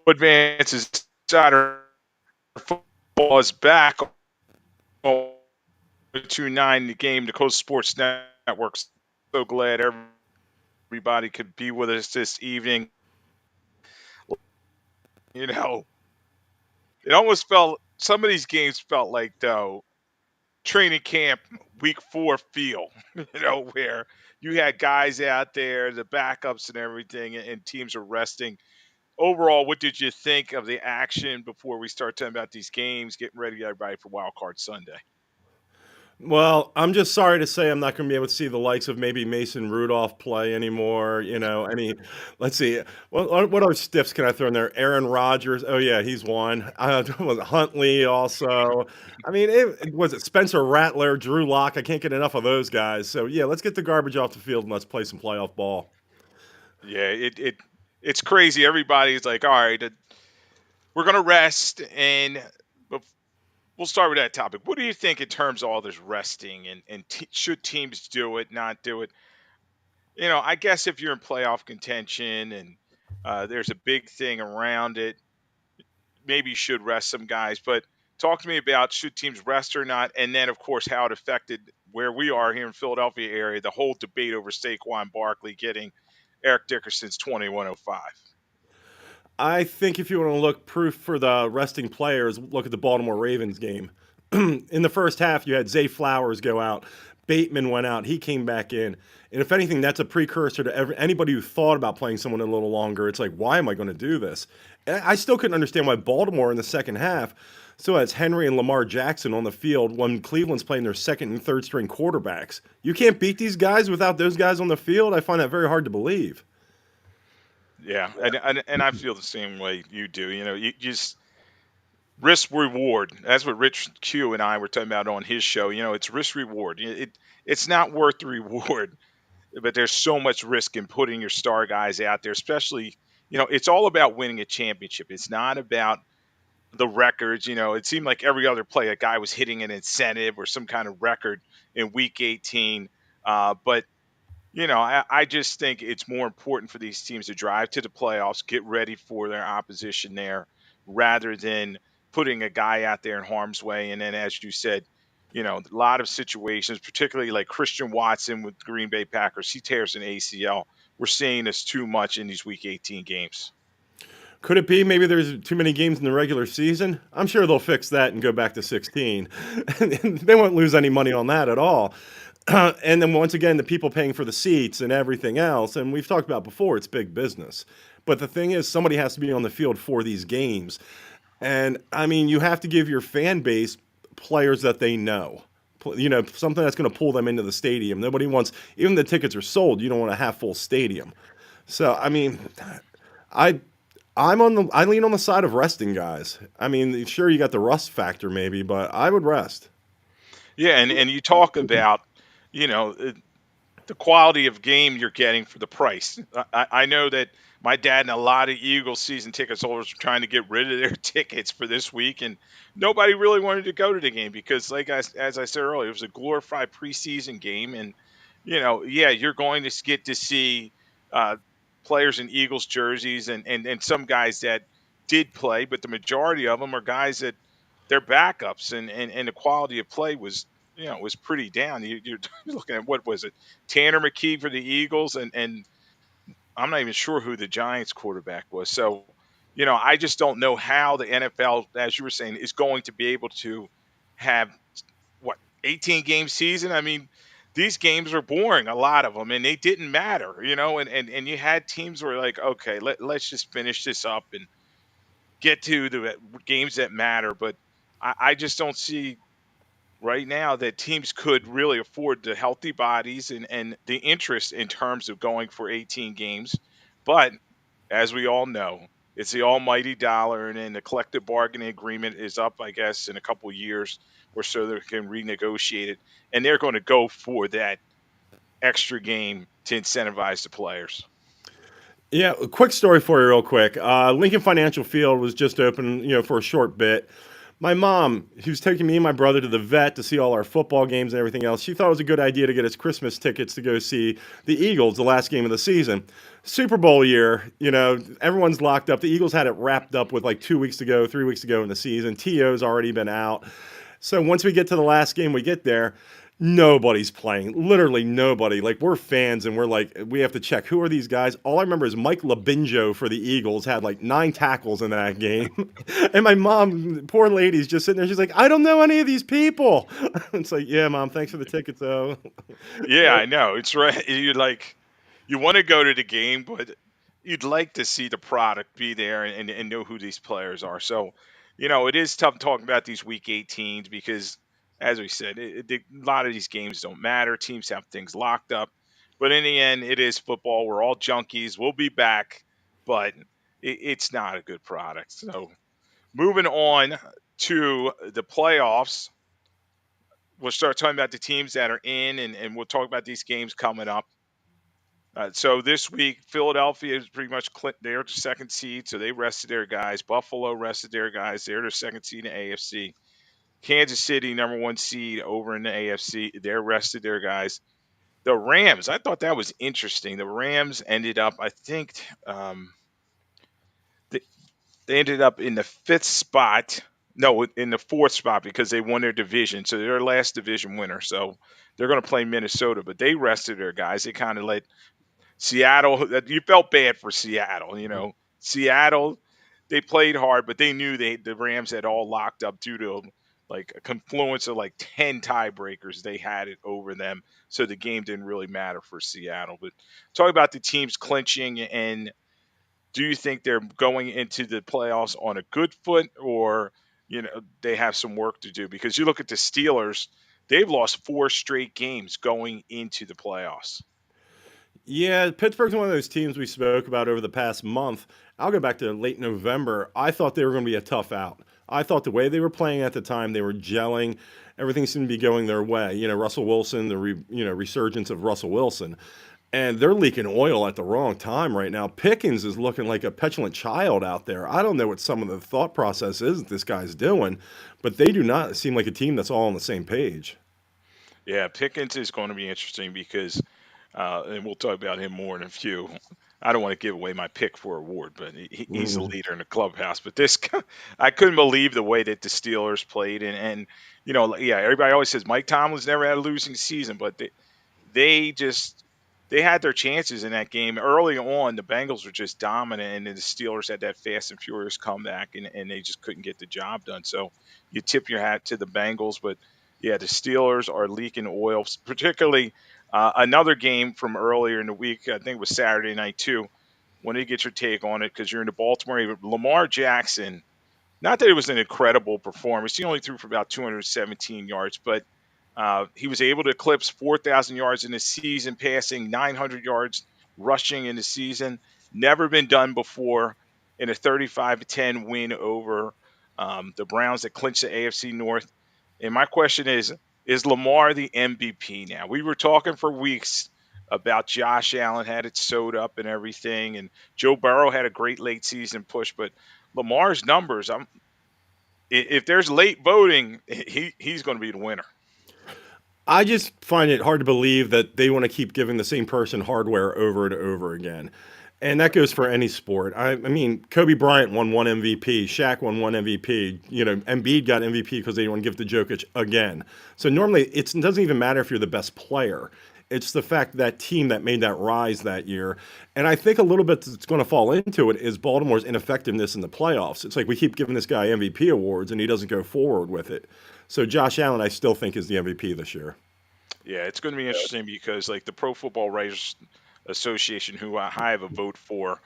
Vance's Saturday football is back on 2-9 the game, the Coast Sports Network. So glad everybody could be with us this evening. You know, it almost felt some of these games felt like though training camp week 4 feel, where you had guys out there, the backups and everything, and teams are resting. Overall, what did you think of the action before we start talking about these games, getting ready everybody for Wild Card Sunday? Well, I'm just sorry to say I'm not going to be able to see the likes of maybe Mason Rudolph play anymore. Let's see, what other stiffs can I throw in there? Aaron Rodgers. Oh yeah, he's one. Was it Huntley also? I mean, was it Spencer Rattler, Drew Lock? I can't get enough of those guys. So yeah, let's get the garbage off the field and let's play some playoff ball. Yeah, it's crazy. Everybody's like, all right, we're gonna rest, and but we'll start with that topic. What do you think in terms of all this resting and should teams do it, not do it? I guess if you're in playoff contention and there's a big thing around it, maybe you should rest some guys. But talk to me about should teams rest or not, and then of course how it affected where we are here in Philadelphia area, the whole debate over Saquon Barkley getting Eric Dickerson's 2105. I think if you want to look proof for the resting players, look at the Baltimore Ravens game. In the first half, you had Zay Flowers go out. Bateman went out. He came back in. And if anything, that's a precursor to anybody who thought about playing someone a little longer. It's like, why am I going to do this? And I still couldn't understand why Baltimore in the second half still has Henry and Lamar Jackson on the field when Cleveland's playing their second and third string quarterbacks. You can't beat these guys without those guys on the field. I find that very hard to believe. Yeah, and I feel the same way you do. You just risk reward. That's what Rich Q and I were talking about on his show. It's risk reward. It's not worth the reward, but there's so much risk in putting your star guys out there, especially, it's all about winning a championship. It's not about the records. It seemed like every other play, a guy was hitting an incentive or some kind of record in week 18. But I just think it's more important for these teams to drive to the playoffs, get ready for their opposition there, rather than putting a guy out there in harm's way. And then, as you said, a lot of situations, particularly like Christian Watson with Green Bay Packers, he tears an ACL. We're seeing this too much in these Week 18 games. Could it be maybe there's too many games in the regular season? I'm sure they'll fix that and go back to 16. They won't lose any money on that at all. And then once again, the people paying for the seats and everything else, and we've talked about before, it's big business. But the thing is, somebody has to be on the field for these games. And I mean, you have to give your fan base players that they know. Something that's going to pull them into the stadium. Nobody wants, even the tickets are sold, you don't want a half full stadium. So, I mean, I I lean on the side of resting guys. I mean, sure you got the rust factor maybe, but I would rest. Yeah, and you talk about, you know, uh, the quality of game you're getting for the price. I know that my dad and a lot of Eagles season tickets holders were trying to get rid of their tickets for this week, and nobody really wanted to go to the game because, like as I said earlier, it was a glorified preseason game, and yeah, you're going to get to see uh, players in Eagles jerseys and some guys that did play, but the majority of them are guys that they're backups, and the quality of play was was pretty down. You're looking at what was it, Tanner McKee for the Eagles, and I'm not even sure who the Giants quarterback was. So, I just don't know how the NFL, as you were saying, is going to be able to have what 18 game season. I mean, these games are boring, a lot of them, and they didn't matter, and you had teams where like, okay, let's just finish this up and get to the games that matter. But I just don't see right now that teams could really afford the healthy bodies and the interest in terms of going for 18 games. But as we all know, it's the almighty dollar, and then the collective bargaining agreement is up, I guess, in a couple of years or so they can renegotiate it, and they're going to go for that extra game to incentivize the players. Yeah, a quick story for you, real quick. Lincoln Financial Field was just open, for a short bit. My mom, who's taking me and my brother to the vet to see all our football games and everything else, she thought it was a good idea to get us Christmas tickets to go see the Eagles, the last game of the season. Super Bowl year, everyone's locked up. The Eagles had it wrapped up with like 2 weeks to go, 3 weeks to go in the season. T.O.'s already been out. So once we get to the last game, we get there. Nobody's playing. Literally nobody. Like, we're fans and we're like, we have to check who are these guys. All I remember is Mike Labinjo for the Eagles had like 9 tackles in that game. And my mom, poor lady's just sitting there. She's like, I don't know any of these people. It's like, yeah, mom, thanks for the ticket though. Yeah, I know. It's right. You want to go to the game, but you'd like to see the product be there and know who these players are. So, it is tough talking about these week 18s because, as we said, a lot of these games don't matter. Teams have things locked up. But in the end, it is football. We're all junkies. We'll be back, but it's not a good product. So, moving on to the playoffs, we'll start talking about the teams that are in, and we'll talk about these games coming up. So this week, Philadelphia is pretty much they're the second seed, so they rested their guys. Buffalo rested their guys; they're the second seed in the AFC. Kansas City, number one seed over in the AFC, they're rested their guys. The Rams, I thought that was interesting. The Rams ended up, I think, they, they ended up in the fifth spot. No, in the fourth spot because they won their division. So they're their last division winner. So they're going to play Minnesota, but they rested their guys. They kind of let Seattle, you felt bad for Seattle. Seattle, they played hard, but they knew the Rams had all locked up due to like a confluence of like 10 tiebreakers. They had it over them, so the game didn't really matter for Seattle. But talk about the teams clinching, and do you think they're going into the playoffs on a good foot, or they have some work to do? Because you look at the Steelers, they've lost 4 straight games going into the playoffs. Yeah, Pittsburgh's one of those teams we spoke about over the past month. I'll go back to late November. I thought they were going to be a tough out. I thought the way they were playing at the time, they were gelling. Everything seemed to be going their way. Russell Wilson, resurgence of Russell Wilson, and they're leaking oil at the wrong time right now. Pickens is looking like a petulant child out there. I don't know what some of the thought process is that this guy's doing, but they do not seem like a team that's all on the same page. Yeah, Pickens is going to be interesting because, and we'll talk about him more in a few. I don't want to give away my pick for award, but he's the Mm. leader in the clubhouse. But I couldn't believe the way that the Steelers played, and yeah, everybody always says Mike Tomlin's never had a losing season, but they just they had their chances in that game early on. The Bengals were just dominant, and then the Steelers had that fast and furious comeback, and they just couldn't get the job done. So you tip your hat to the Bengals, but yeah, the Steelers are leaking oil, particularly another game from earlier in the week. I think it was Saturday night too. When you get your take on it, because you're in the Baltimore area, Lamar Jackson, not that it was an incredible performance. He only threw for about 217 yards, but he was able to eclipse 4,000 yards in the season, passing 900 yards rushing in the season. Never been done before in a 35-10 win over the Browns that clinched the AFC North. And my question is Lamar the MVP now? We were talking for weeks about Josh Allen had it sewed up and everything, and Joe Burrow had a great late season push, but Lamar's numbers, if there's late voting, he's going to be the winner. I just find it hard to believe that they want to keep giving the same person hardware over and over again. And that goes for any sport. I mean, Kobe Bryant won one MVP, Shaq won one MVP. Embiid got MVP because they want to give to Jokic again. So normally it doesn't even matter if you're the best player. It's the fact that team that made that rise that year. And I think a little bit that's going to fall into it is Baltimore's ineffectiveness in the playoffs. It's like we keep giving this guy MVP awards and he doesn't go forward with it. So Josh Allen, I still think, is the MVP this year. Yeah, it's going to be interesting because like the Pro Football Writers Association, who I have a vote for,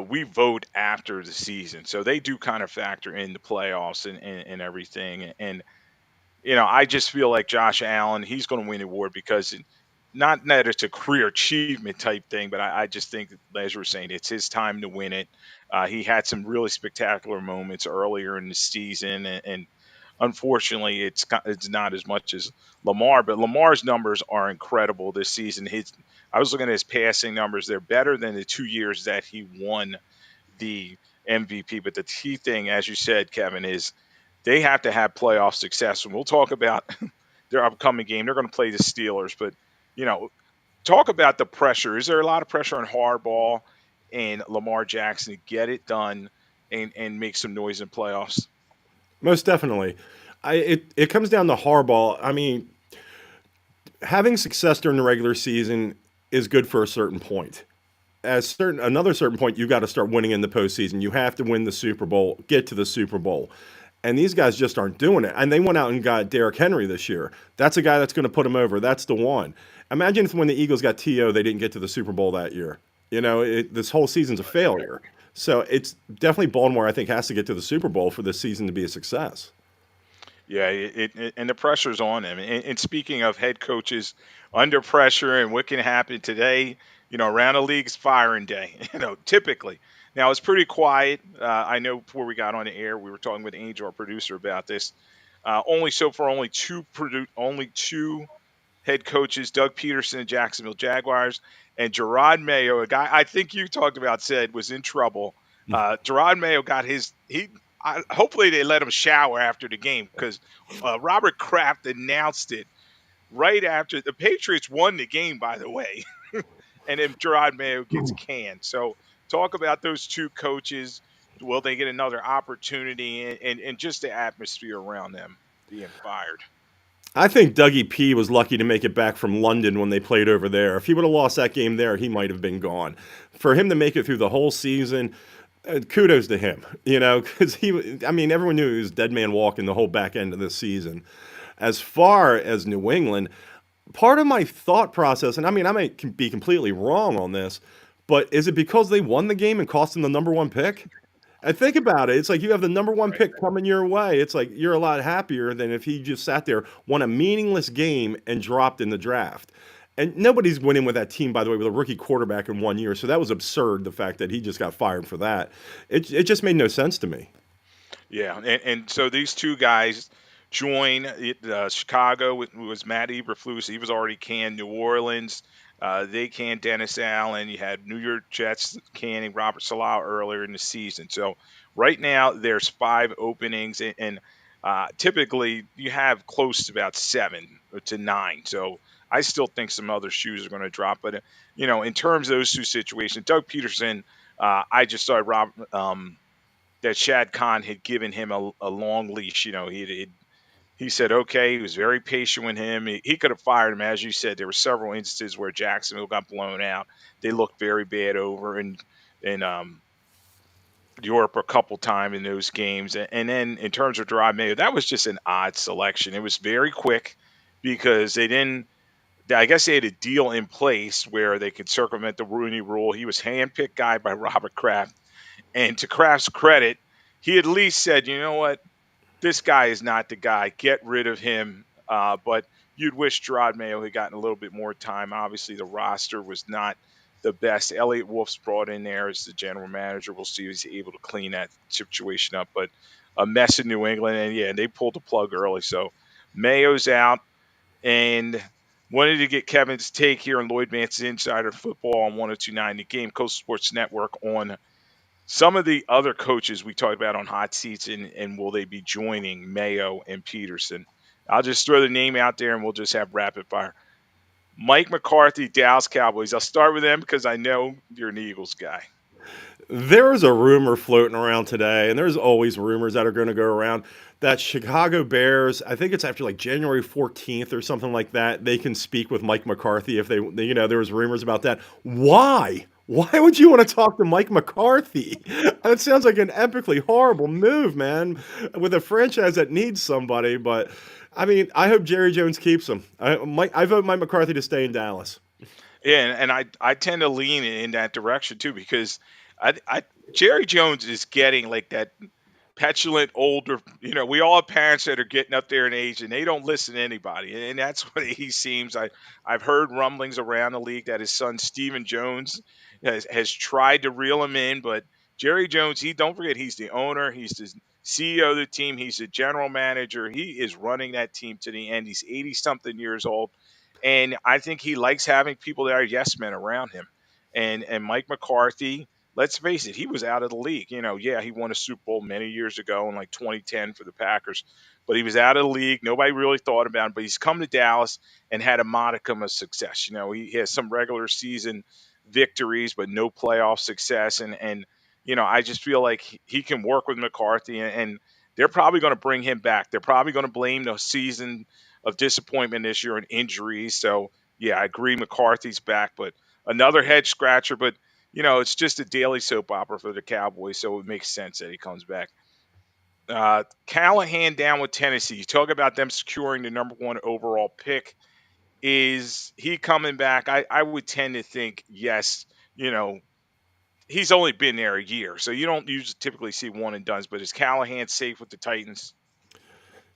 we vote after the season, so they do kind of factor in the playoffs and everything. And I just feel like Josh Allen, he's going to win the award because not that it's a career achievement type thing, but I just think, as you were saying, it's his time to win it. He had some really spectacular moments earlier in the season, and unfortunately, it's not as much as Lamar, but Lamar's numbers are incredible this season. I was looking at his passing numbers; they're better than the 2 years that he won the MVP. But the key thing, as you said, Kevin, is they have to have playoff success. And we'll talk about their upcoming game. They're going to play the Steelers, but you know, talk about the pressure. Is there a lot of pressure on Harbaugh and Lamar Jackson to get it done and make some noise in playoffs? Most definitely. It comes down to Harbaugh. I mean, having success during the regular season is good for a certain point. At another certain point, you got to start winning in the postseason. You have to win the Super Bowl, get to the Super Bowl. And these guys just aren't doing it. And they went out and got Derrick Henry this year. That's a guy that's going to put them over. That's the one. Imagine if when the Eagles got T.O., they didn't get to the Super Bowl that year. This whole season's a failure. So it's definitely Baltimore, I think, has to get to the Super Bowl for this season to be a success. Yeah, and the pressure's on them. And speaking of head coaches under pressure and what can happen today, around the league's firing day, typically. Now, it's pretty quiet. I know before we got on the air, we were talking with Angel, our producer, about this. Only so far, only two head coaches, Doug Peterson of Jacksonville Jaguars, and Gerard Mayo, a guy I think you talked about, said was in trouble. Gerard Mayo got hopefully they let him shower after the game because Robert Kraft announced it right after the Patriots won the game, by the way, and then Gerard Mayo gets canned. So talk about those two coaches. Will they get another opportunity and just the atmosphere around them being fired? I think Dougie P was lucky to make it back from London when they played over there. If he would have lost that game there, he might have been gone. For him to make it through the whole season, kudos to him, because I mean, everyone knew he was dead man walking the whole back end of this season. As far as New England, part of my thought process, and I mean, I might be completely wrong on this, but is it because they won the game and cost them the number one pick? And think about it. It's like you have the number one Right. pick coming your way. It's like you're a lot happier than if he just sat there, won a meaningless game, and dropped in the draft. And nobody's winning with that team, by the way, with a rookie quarterback in 1 year. So that was absurd, the fact that he just got fired for that. It just made no sense to me. Yeah, and so these two guys join Chicago. Was Matt Eberflus. He was already canned. New Orleans, they canned Dennis Allen. You had New York Jets canning Robert Salah earlier in the season. So right now there's five openings, and typically you have close to about 7 to 9. So I still think some other shoes are going to drop. But in terms of those two situations, Doug Peterson, I just saw that Shad Khan had given him a long leash. He said, okay, he was very patient with him. He could have fired him. As you said, there were several instances where Jacksonville got blown out. They looked very bad over in Europe a couple times in those games. And then in terms of Gerard Mayo, that was just an odd selection. It was very quick because they didn't. I guess they had a deal in place where they could circumvent the Rooney Rule. He was handpicked guy by Robert Kraft, and to Kraft's credit, he at least said, you know what, this guy is not the guy. Get rid of him. But you'd wish Gerard Mayo had gotten a little bit more time. Obviously, the roster was not the best. Elliot Wolf's brought in there as the general manager. We'll see if he's able to clean that situation up. But a mess in New England, and yeah, they pulled the plug early. So Mayo's out, and wanted to get Kevin's take here on Lloyd Vance's Insider Football on 1029 The Game, Coast Sports Network, on some of the other coaches we talked about on hot seats, and will they be joining Mayo and Peterson? I'll just throw the name out there and we'll just have rapid fire. Mike McCarthy, Dallas Cowboys. I'll start with them because I know you're an Eagles guy. There is a rumor floating around today, and there's always rumors that are going to go around that Chicago Bears, I think it's after like January 14th or something like that, they can speak with Mike McCarthy if there was rumors about that. Why? Why would you want to talk to Mike McCarthy? That sounds like an epically horrible move, man, with a franchise that needs somebody. But I mean, I hope Jerry Jones keeps him. I vote Mike McCarthy to stay in Dallas. Yeah, and I tend to lean in that direction too because I Jerry Jones is getting like that petulant older. We all have parents that are getting up there in age and they don't listen to anybody, and that's what he seems. I've heard rumblings around the league that his son Stephen Jones has tried to reel him in, but Jerry Jones, he don't forget he's the owner, he's the CEO of the team, he's the general manager, he is running that team to the end. He's 80 something years old, and I think he likes having people that are yes men around him, and Mike McCarthy. let's face it, he was out of the league. Yeah, he won a Super Bowl many years ago in like 2010 for the Packers, but he was out of the league. Nobody really thought about him, but he's come to Dallas and had a modicum of success. He has some regular season victories, but no playoff success. And I just feel like he can work with McCarthy, and they're probably going to bring him back. They're probably going to blame the season of disappointment this year on injuries. So, yeah, I agree McCarthy's back, but another head scratcher. But it's just a daily soap opera for the Cowboys, so it makes sense that he comes back. Callahan down with Tennessee. You talk about them securing the number one overall pick. Is he coming back? I would tend to think yes. You know, he's only been there a year, so you don't usually typically see one and dones. But is Callahan safe with the Titans?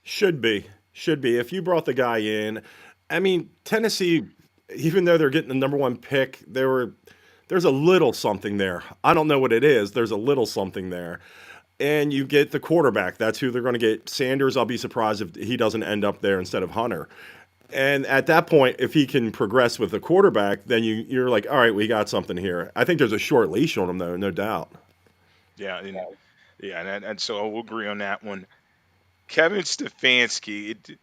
Should be. Should be. If you brought the guy in, I mean, Tennessee, even though they're getting the number one pick, there's a little something there. I don't know what it is. There's a little something there. And you get the quarterback. That's who they're going to get. Sanders, I'll be surprised if he doesn't end up there instead of Hunter. And at that point, if he can progress with the quarterback, then you're like, all right, we got something here. I think there's a short leash on him, though, no doubt. Yeah, and so we'll agree on that one. Kevin Stefanski.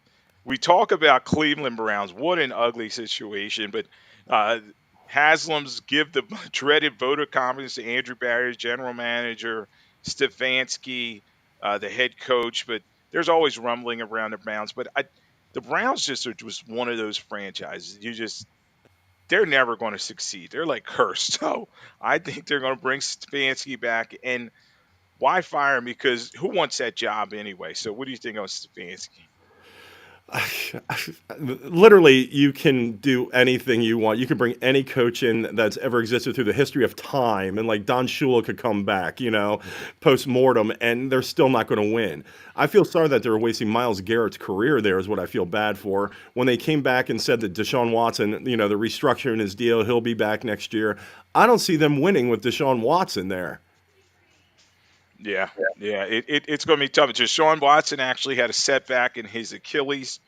We talk about Cleveland Browns. What an ugly situation. But uh, Haslam's give the dreaded vote of confidence to Andrew Barry's general manager, Stefanski, the head coach. But there's always rumbling around the Browns. But the Browns just are just one of those franchises. They're never going to succeed. They're like cursed. So I think they're going to bring Stefanski back. And why fire him? Because who wants that job anyway? So what do you think of Stefanski? Literally, you can do anything you want. You can bring any coach in that's ever existed through the history of time, and like Don Shula could come back, post mortem, and they're still not going to win. I feel sorry that they're wasting Miles Garrett's career. There is what I feel bad for. When they came back and said that Deshaun Watson, the restructuring his deal, he'll be back next year. I don't see them winning with Deshaun Watson there. Yeah, yeah, it's going to be tough. Just Sean Watson actually had a setback in his Achilles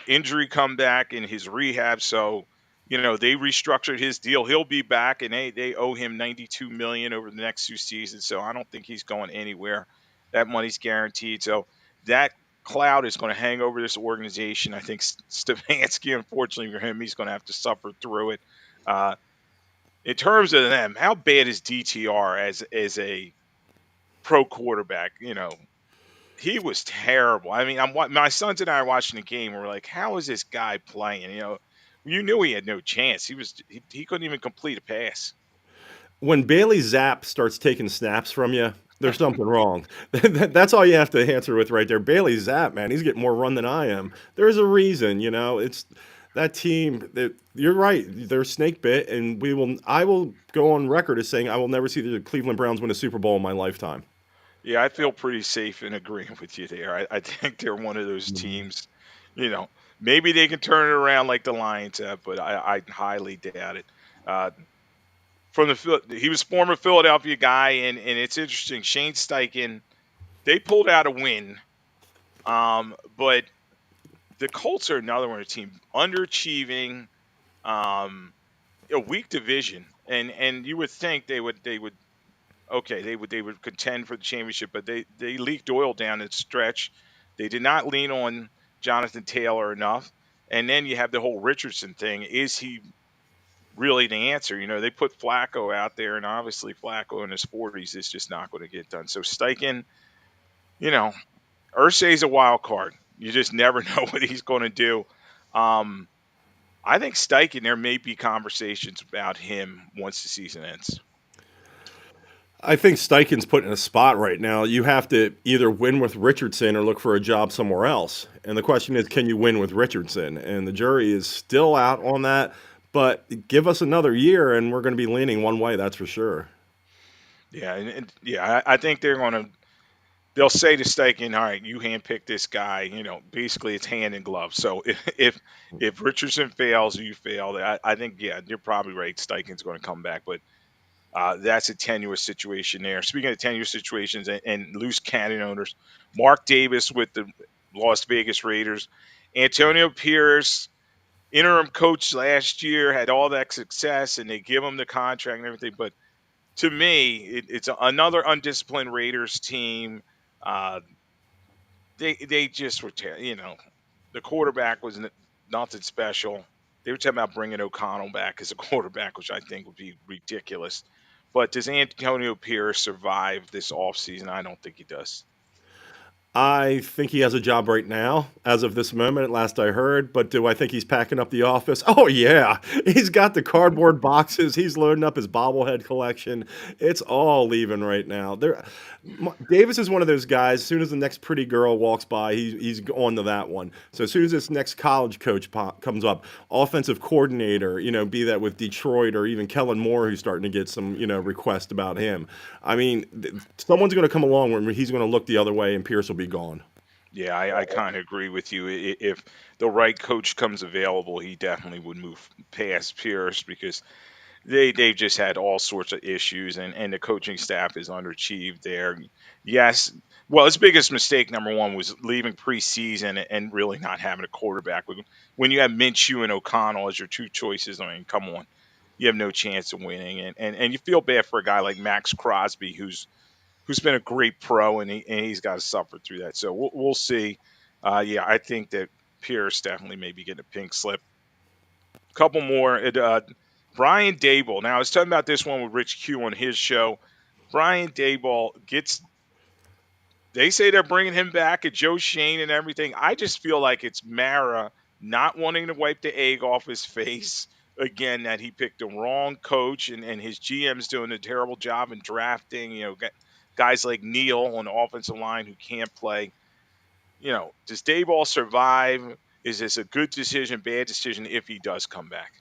injury comeback in his rehab. So, they restructured his deal. He'll be back, and they owe him 92 million over the next 2 seasons. So I don't think he's going anywhere. That money's guaranteed. So that cloud is going to hang over this organization. I think Stefanski, unfortunately for him, he's going to have to suffer through it. Uh, in terms of them, how bad is DTR as a pro quarterback? He was terrible. I mean, my sons and I are watching the game. And we're like, how is this guy playing? You knew he had no chance. He couldn't even complete a pass. When Bailey Zapp starts taking snaps from you, there's something wrong. That's all you have to answer with right there. Bailey Zapp, man, he's getting more run than I am. There's a reason, it's that team. You're right. They're snake bit, and I will go on record as saying I will never see the Cleveland Browns win a Super Bowl in my lifetime. Yeah, I feel pretty safe in agreeing with you there. I think they're one of those teams. You know, Maybe they can turn it around like the Lions have, but I highly doubt it. Uh, he was former Philadelphia guy, and it's interesting. Shane Steichen, they pulled out a win, but the Colts are another one of the team underachieving, um, a weak division, and you would think they would okay they would contend for the championship, but they leaked oil down the stretch. They did not lean on Jonathan Taylor enough, and then you have the whole Richardson thing. Is he really the answer? They put Flacco out there, and obviously Flacco in his 40s is just not going to get done. So Steichen, you know, Ursay's a wild card. You just never know what he's going to do. Um, I think Steichen, there may be conversations about him once the season ends. I think Steichen's put in a spot right now. You have to either win with Richardson or look for a job somewhere else. And the question is, can you win with Richardson? And the jury is still out on that. But give us another year, and we're going to be leaning one way, that's for sure. Yeah, and I think they'll say to Steichen, all right, you handpick this guy. Basically it's hand in glove. So if Richardson fails, you fail. I think, yeah, you're probably right. Steichen's going to come back, but that's a tenuous situation there. Speaking of tenuous situations and loose cannon owners, Mark Davis with the Las Vegas Raiders, Antonio Pierce, interim coach last year, had all that success, and they give him the contract and everything, but to me, it's another undisciplined Raiders team. Uh, they just were, the quarterback was nothing special. They were talking about bringing O'Connell back as a quarterback, which I think would be ridiculous. But does Antonio Pierce survive this offseason? I don't think he does. I think he has a job right now, as of this moment, last I heard. But do I think he's packing up the office? Oh, yeah. He's got the cardboard boxes. He's loading up his bobblehead collection. It's all leaving right now. Davis is one of those guys, as soon as the next pretty girl walks by, he's on to that one. So as soon as this next college coach comes up, offensive coordinator, be that with Detroit or even Kellen Moore, who's starting to get some, requests about him. I mean, someone's going to come along where he's going to look the other way and Pierce will be gone. Yeah, I kind of agree with you. If the right coach comes available, he definitely would move past Pierce because they've just had all sorts of issues, and the coaching staff is underachieved there. Yes, well, his biggest mistake, number one, was leaving preseason and really not having a quarterback. When you have Minshew and O'Connell as your two choices, I mean, come on, you have no chance of winning, and you feel bad for a guy like Max Crosby, who's been a great pro, and he's got to suffer through that. So we'll see. Yeah, I think that Pierce definitely may be getting a pink slip. Couple more. Brian Dable. Now I was talking about this one with Rich Q on his show. Brian Dable gets. They say they're bringing him back at Joe Shane and everything. I just feel like it's Mara not wanting to wipe the egg off his face again, that he picked the wrong coach, and his GM's doing a terrible job in drafting. Guys like Neal on the offensive line who can't play. Does Dayball survive? Is this a good decision, bad decision if he does come back?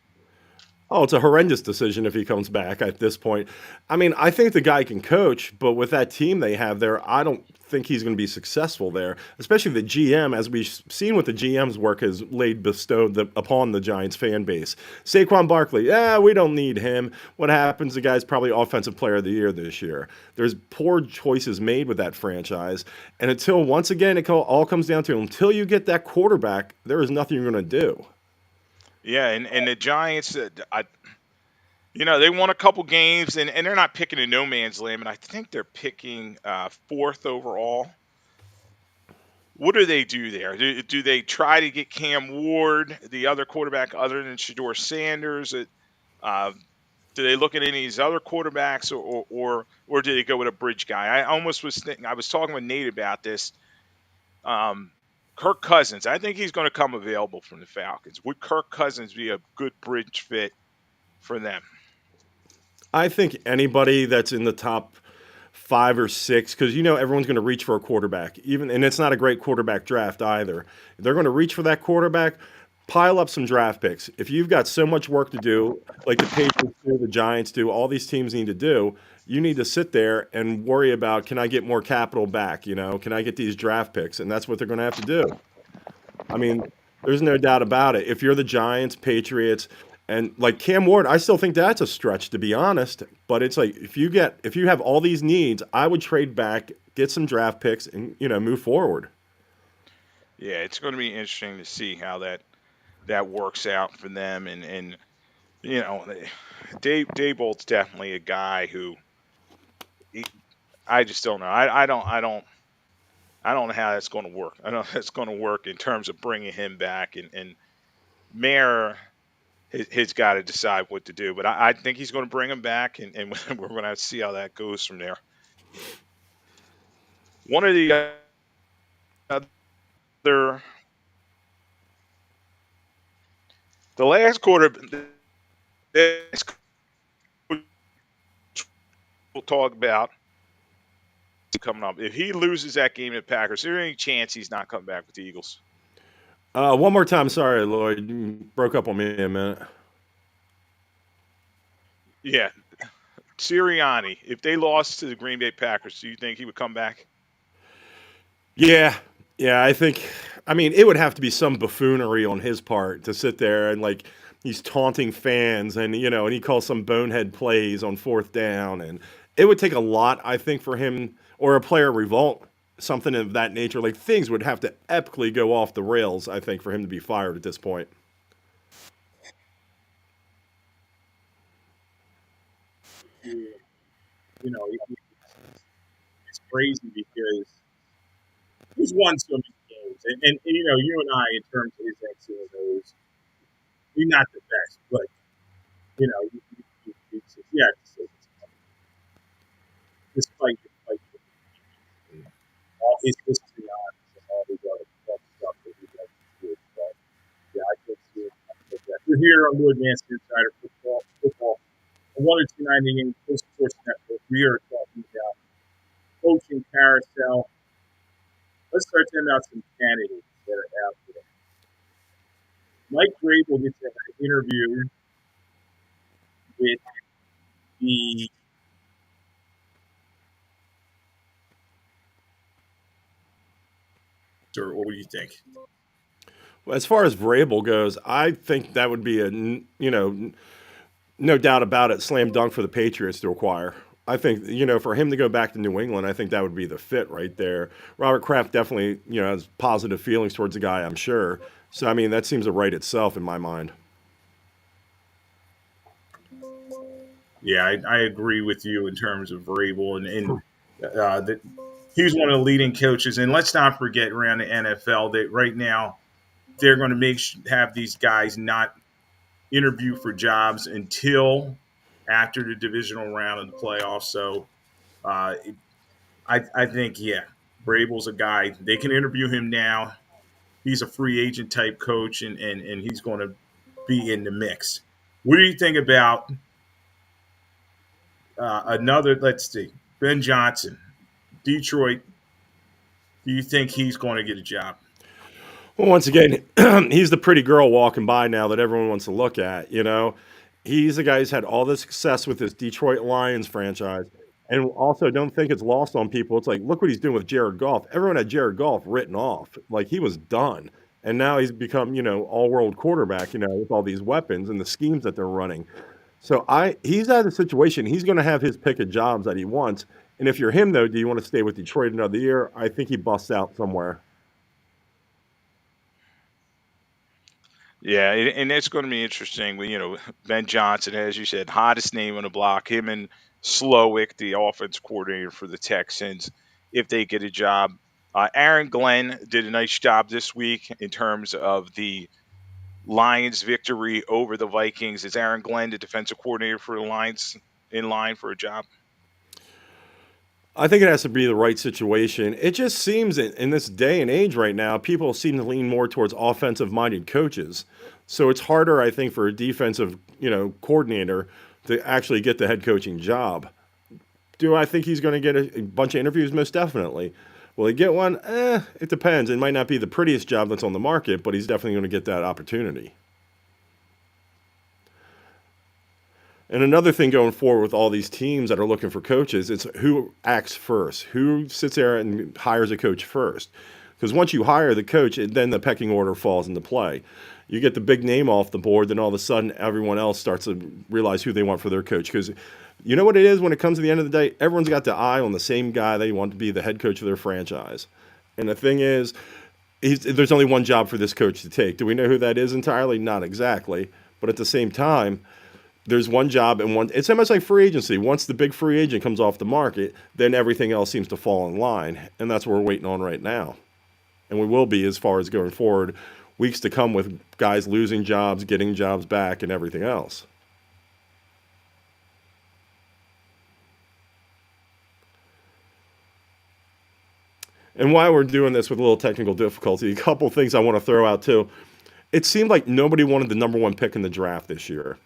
Oh, it's a horrendous decision if he comes back at this point. I mean, I think the guy can coach, but with that team they have there, I don't think he's going to be successful there. Especially the GM, as we've seen what the GM's work has laid bestowed upon the Giants fan base. Saquon Barkley, yeah, we don't need him. What happens? The guy's probably Offensive Player of the Year this year. There's poor choices made with that franchise, and until once again it all comes down to until you get that quarterback, there is nothing you're going to do. Yeah, and the Giants, they won a couple games, and they're not picking a no man's land, and I think they're picking fourth overall. What do they do there? Do they try to get Cam Ward, the other quarterback other than Shador Sanders? Uh, do they look at any of these other quarterbacks, or do they go with a bridge guy? I almost was thinking. I was talking with Nate about this. Um, Kirk Cousins. I think he's going to come available from the Falcons. Would Kirk Cousins be a good bridge fit for them? I think anybody that's in the top 5 or 6, because everyone's going to reach for a quarterback, and it's not a great quarterback draft either. They're going to reach for that quarterback. Pile up some draft picks. If you've got so much work to do, like the Patriots do, the Giants do, all these teams need to do, you need to sit there and worry about, can I get more capital back? Can I get these draft picks? And that's what they're going to have to do. I mean, there's no doubt about it. If you're the Giants, Patriots, and like Cam Ward, I still think that's a stretch, to be honest. But it's like if you have all these needs, I would trade back, get some draft picks, and move forward. Yeah, it's going to be interesting to see how that works out for them. And you know, Daybolt's definitely a guy who he, I just don't know. I don't know how that's going to work. I don't know how that's going to work in terms of bringing him back, and Mayer has got to decide what to do. But I think he's going to bring him back, and we're going to see how that goes from there. One of the other, the last quarter, we'll talk about coming up. If he loses that game to the Packers, is there any chance he's not coming back with the Eagles? One more time, sorry, Lloyd, you broke up on me a minute. Yeah, Sirianni. If they lost to the Green Bay Packers, do you think he would come back? Yeah, yeah, I think. I mean, it would have to be some buffoonery on his part to sit there and like he's taunting fans, and and he calls some bonehead plays on fourth down, and it would take a lot, I think, for him or a player revolt, something of that nature. Like things would have to epically go off the rails, I think, for him to be fired at this point. It's crazy because he's won so many games, and you and I, in terms of his X's and O's, he's not the best, but yeah, despite all his history on and all his other stuff that he does do. But yeah, I can see it. We're here on Lloyd Vance Insider Football. A 102.9 game Post Sports Network. We are talking about coaching carousel. Let's start talking about some candidates that are out there. Mike Grable gets an interview with the. Or what do you think? As far as Vrabel goes, I think that would be no doubt about it, slam dunk for the Patriots to acquire. I think, for him to go back to New England, I think that would be the fit right there. Robert Kraft definitely, has positive feelings towards the guy, I'm sure. So, I mean, that seems to right itself in my mind. Yeah, I agree with you in terms of Vrabel, that he's one of the leading coaches. And let's not forget around the NFL that right now they're going to have these guys not interview for jobs until after the divisional round of the playoffs. So uh, I think, yeah, Vrabel's a guy. They can interview him now. He's a free agent type coach, and he's going to be in the mix. What do you think about another? Let's see, Ben Johnson, Detroit. Do you think he's going to get a job? Well, once again, he's the pretty girl walking by now that everyone wants to look at. He's the guy who's had all the success with his Detroit Lions franchise. And also, don't think it's lost on people. It's like, look what he's doing with Jared Goff. Everyone had Jared Goff written off. Like, he was done. And now he's become, all world quarterback, with all these weapons and the schemes that they're running. So he's at a situation, he's going to have his pick of jobs that he wants. And if you're him, though, do you want to stay with Detroit another year? I think he busts out somewhere. Yeah, and it's going to be interesting. Ben Johnson, as you said, hottest name on the block. Him and Slowick, the offense coordinator for the Texans, if they get a job. Aaron Glenn did a nice job this week in terms of the Lions' victory over the Vikings. Is Aaron Glenn, the defensive coordinator for the Lions, in line for a job? I think it has to be the right situation. It just seems in this day and age right now, people seem to lean more towards offensive-minded coaches. So it's harder, I think, for a defensive, coordinator to actually get the head coaching job. Do I think he's going to get a bunch of interviews? Most definitely. Will he get one? It depends. It might not be the prettiest job that's on the market, but he's definitely going to get that opportunity. And another thing going forward with all these teams that are looking for coaches, it's who acts first, who sits there and hires a coach first. Because once you hire the coach, then the pecking order falls into play. You get the big name off the board, then all of a sudden everyone else starts to realize who they want for their coach. Because you know what it is when it comes to the end of the day? Everyone's got the eye on the same guy they want to be the head coach of their franchise. And the thing is, there's only one job for this coach to take. Do we know who that is entirely? Not exactly. But at the same time, there's one job and one. It's almost like free agency. Once the big free agent comes off the market, then everything else seems to fall in line. And that's what we're waiting on right now. And we will be as far as going forward, weeks to come with guys losing jobs, getting jobs back, and everything else. And while we're doing this with a little technical difficulty, a couple things I want to throw out too. It seemed like nobody wanted the number one pick in the draft this year.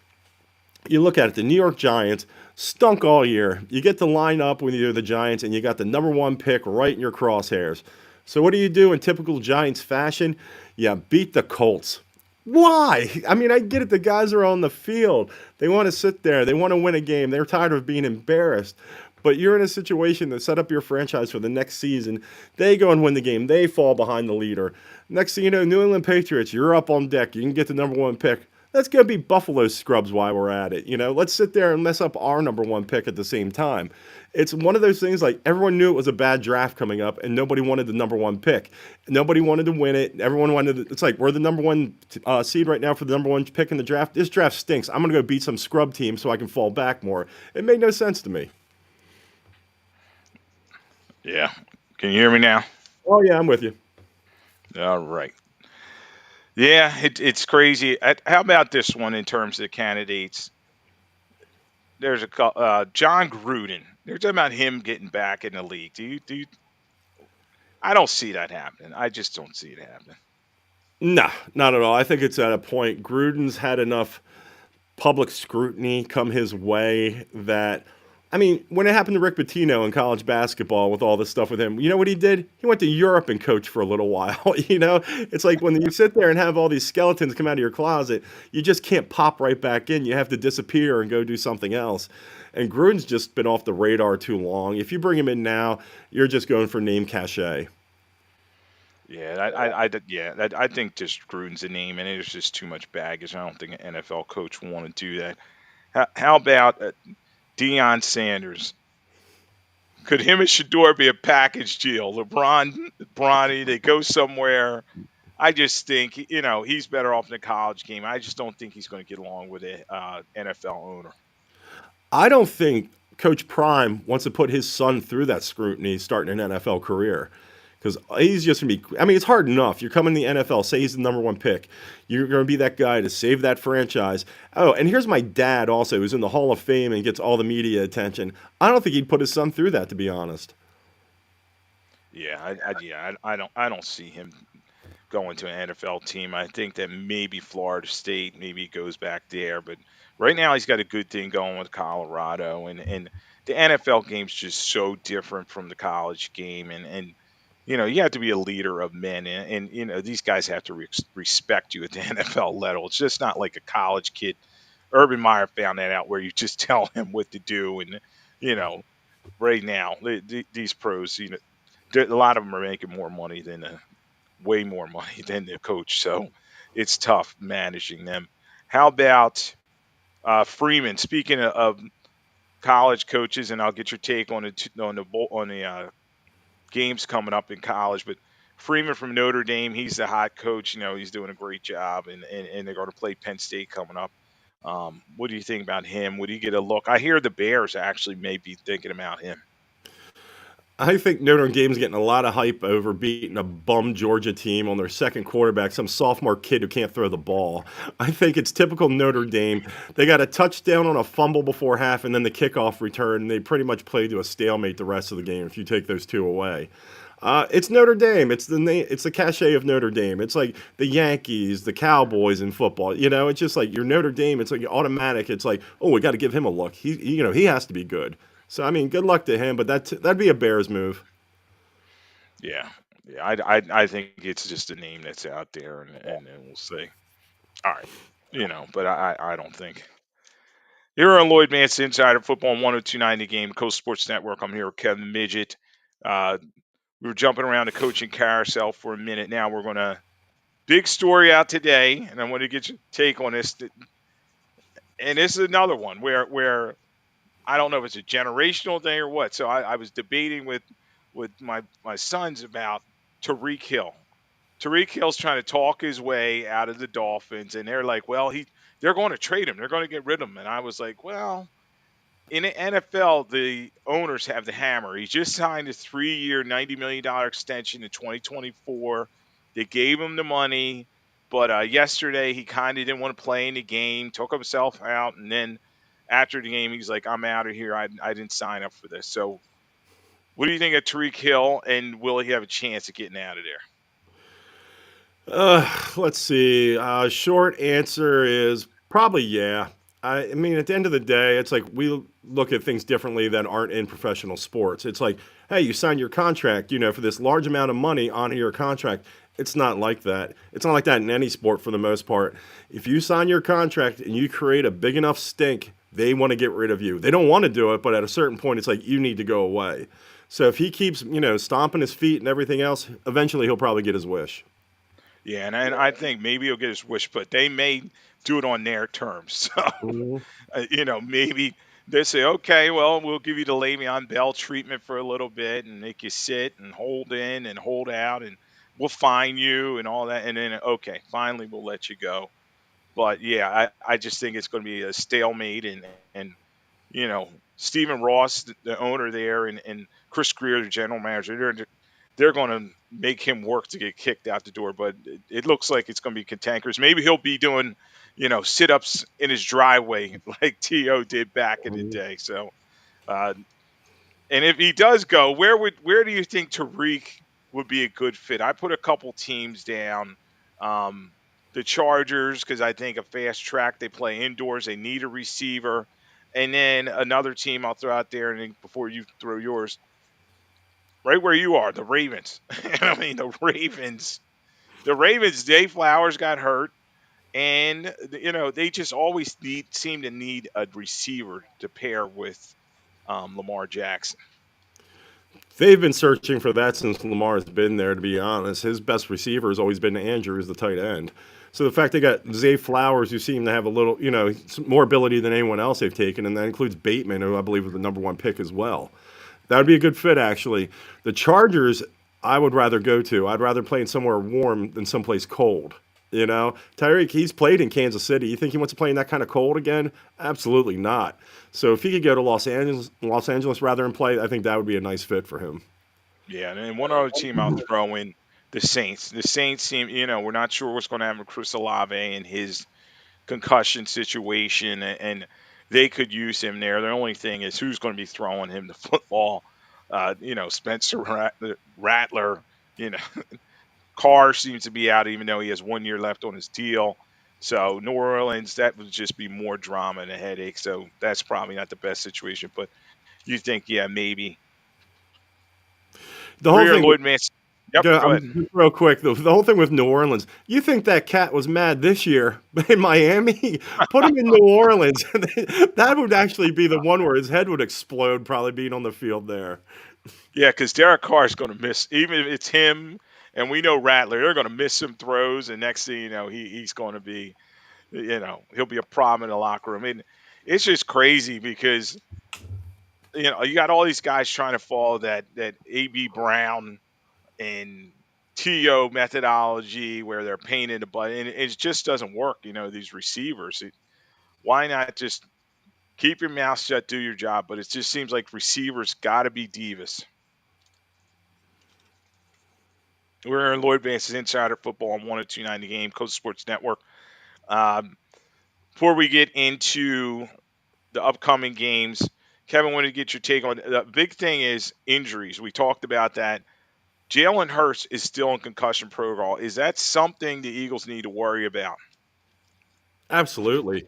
You look at it, the New York Giants stunk all year. You get to line up with you're the Giants and you got the number one pick right in your crosshairs. So what do you do in typical Giants fashion? You beat the Colts. Why? I mean, I get it. The guys are on the field. They want to sit there. They want to win a game. They're tired of being embarrassed. But you're in a situation to set up your franchise for the next season. They go and win the game. They fall behind the leader. Next thing you know, New England Patriots, you're up on deck. You can get the number one pick. That's going to be Buffalo scrubs while we're at it. Let's sit there and mess up our number one pick at the same time. It's one of those things like everyone knew it was a bad draft coming up and nobody wanted the number one pick. Nobody wanted to win it. Everyone wanted it's like we're the number one seed right now for the number one pick in the draft. This draft stinks. I'm going to go beat some scrub team so I can fall back more. It made no sense to me. Yeah. Can you hear me now? Oh yeah, I'm with you. All right. Yeah, it's crazy. How about this one in terms of candidates? There's John Gruden. They're talking about him getting back in the league. Do you? I don't see that happening. I just don't see it happening. Nah, not at all. I think it's at a point. Gruden's had enough public scrutiny come his way that I mean, when it happened to Rick Pitino in college basketball with all this stuff with him, you know what he did? He went to Europe and coached for a little while. It's like when you sit there and have all these skeletons come out of your closet, you just can't pop right back in. You have to disappear and go do something else. And Gruden's just been off the radar too long. If you bring him in now, you're just going for name cachet. Yeah, I think just Gruden's a name, and there's just too much baggage. I don't think an NFL coach will want to do that. How about Deion Sanders? Could him and Shador be a package deal? LeBron, Bronny, they go somewhere. I just think he's better off in the college game. I just don't think he's going to get along with a NFL owner. I don't think Coach Prime wants to put his son through that scrutiny starting an NFL career. Because he's just going to be, I mean, it's hard enough. You're coming to the NFL, say he's the number one pick. You're going to be that guy to save that franchise. Oh, and here's my dad also, who's in the Hall of Fame and gets all the media attention. I don't think he'd put his son through that, to be honest. I don't see him going to an NFL team. I think that maybe Florida State, maybe he goes back there. But right now he's got a good thing going with Colorado, and the NFL game's just so different from the college game, and you have to be a leader of men, and these guys have to respect you at the NFL level. It's just not like a college kid. Urban Meyer found that out where you just tell him what to do, and you know, right now these pros, a lot of them are making more money than way more money than the coach, so it's tough managing them. How about Freeman? Speaking of college coaches, and I'll get your take on the games coming up in college. But Freeman from Notre Dame, he's the hot coach. He's doing a great job, and they're going to play Penn State coming up. What do you think about him? Would he get a look? I hear the Bears actually may be thinking about him. I think Notre Dame's getting a lot of hype over beating a bum Georgia team on their second quarterback, some sophomore kid who can't throw the ball. I think it's typical Notre Dame. They got a touchdown on a fumble before half, and then the kickoff return. They pretty much played to a stalemate the rest of the game if you take those two away. It's Notre Dame. It's the cachet of Notre Dame. It's like the Yankees, the Cowboys in football. It's just like you're Notre Dame. It's like automatic. It's like, oh, we got to give him a look. He has to be good. So I mean, good luck to him, but that'd be a Bears move. Yeah, yeah. I think it's just a name that's out there, and then we'll see. All right, but I don't think. Here on Lloyd Vance Insider Football on 1029 The Game, Coast Sports Network. I'm here with Kevin Midgette. We were jumping around the coaching carousel for a minute. Now we're going to big story out today, and I want to get your take on this. And this is another one where I don't know if it's a generational thing or what. So I was debating with my sons about Tariq Hill. Tariq Hill's trying to talk his way out of the Dolphins, and they're like, well, they're going to trade him. They're going to get rid of him. And I was like, well, in the NFL, the owners have the hammer. He just signed a 3-year, $90 million extension in 2024. They gave him the money, but yesterday he kind of didn't want to play in the game, took himself out, and then after the game, he's like, I'm out of here. I didn't sign up for this. So what do you think of Tariq Hill, and will he have a chance of getting out of there? Let's see. Short answer is probably yeah. I mean, at the end of the day, it's like we look at things differently that aren't in professional sports. It's like, hey, you signed your contract, for this large amount of money on your contract. It's not like that. It's not like that in any sport for the most part. If you sign your contract and you create a big enough stink, they want to get rid of you. They don't want to do it, but at a certain point, it's like you need to go away. So if he keeps, stomping his feet and everything else, eventually he'll probably get his wish. Yeah, and I think maybe he'll get his wish, but they may do it on their terms. Mhm. So, maybe they say, okay, well, we'll give you the Le'Veon Bell treatment for a little bit and make you sit and hold in and hold out, and we'll fine you and all that. And then, okay, finally, we'll let you go. But yeah, I just think it's going to be a stalemate, and Stephen Ross, the owner there, and Chris Greer, the general manager, they're going to make him work to get kicked out the door. But it looks like it's going to be cantankerous. Maybe he'll be doing, sit-ups in his driveway like T.O. did back in the day. So, uh, and if he does go, where do you think Tariq would be a good fit? I put a couple teams down. Um, the Chargers, because I think a fast track, they play indoors, they need a receiver. And then another team I'll throw out there, and then before you throw yours, right where you are, the Ravens. I mean, the Ravens, Dave Flowers got hurt, and they just always seem to need a receiver to pair with Lamar Jackson. They've been searching for that since Lamar's been there, to be honest. His best receiver has always been Andrews, the tight end. So the fact they got Zay Flowers, who seem to have a little, more ability than anyone else they've taken, and that includes Bateman, who I believe was the number one pick as well. That would be a good fit, actually. The Chargers, I would rather go to. I'd rather play in somewhere warm than someplace cold. Tyreek, he's played in Kansas City. You think he wants to play in that kind of cold again? Absolutely not. So if he could go to Los Angeles rather than play, I think that would be a nice fit for him. Yeah, and then one other team I'll throw in, the Saints. The Saints seem, we're not sure what's going to happen with Chris Olave and his concussion situation, and they could use him there. The only thing is who's going to be throwing him the football. Spencer Rattler, Carr seems to be out, even though he has 1 year left on his deal. So New Orleans, that would just be more drama and a headache. So that's probably not the best situation. But you think, yeah, maybe. The whole thing, Lloyd Vance. Yep, go ahead. just real quick, the whole thing with New Orleans. You think that cat was mad this year in Miami? Put him in New Orleans. That would actually be the one where his head would explode, probably being on the field there. Yeah, because Derek Carr is going to miss, even if it's him, and we know Rattler, they're going to miss some throws, and next thing you know, he's going to be, he'll be a problem in the locker room. And it's just crazy because, you got all these guys trying to follow that A.B. Brown and TO methodology where they're painting the butt, and it just doesn't work. These receivers. Why not just keep your mouth shut, do your job? But it just seems like receivers got to be divas. We're in Lloyd Vance's Insider Football on 102.9 The Game, Coast Sports Network. Before we get into the upcoming games, Kevin, wanted to get your take on the big thing is injuries. We talked about that. Jalen Hurts is still in concussion protocol. Is that something the Eagles need to worry about? Absolutely.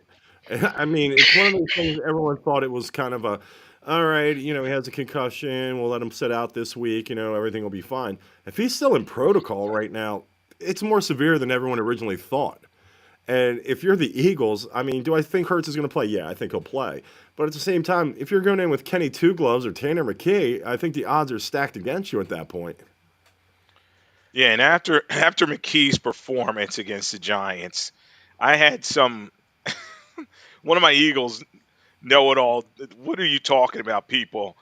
I mean, it's one of those things everyone thought it was kind of all right, he has a concussion. We'll let him sit out this week. Everything will be fine. If he's still in protocol right now, it's more severe than everyone originally thought. And if you're the Eagles, I mean, do I think Hurts is going to play? Yeah, I think he'll play. But at the same time, if you're going in with Kenny Two Gloves or Tanner McKee, I think the odds are stacked against you at that point. Yeah, and after McKee's performance against the Giants, I had one of my Eagles know-it-all, what are you talking about, people,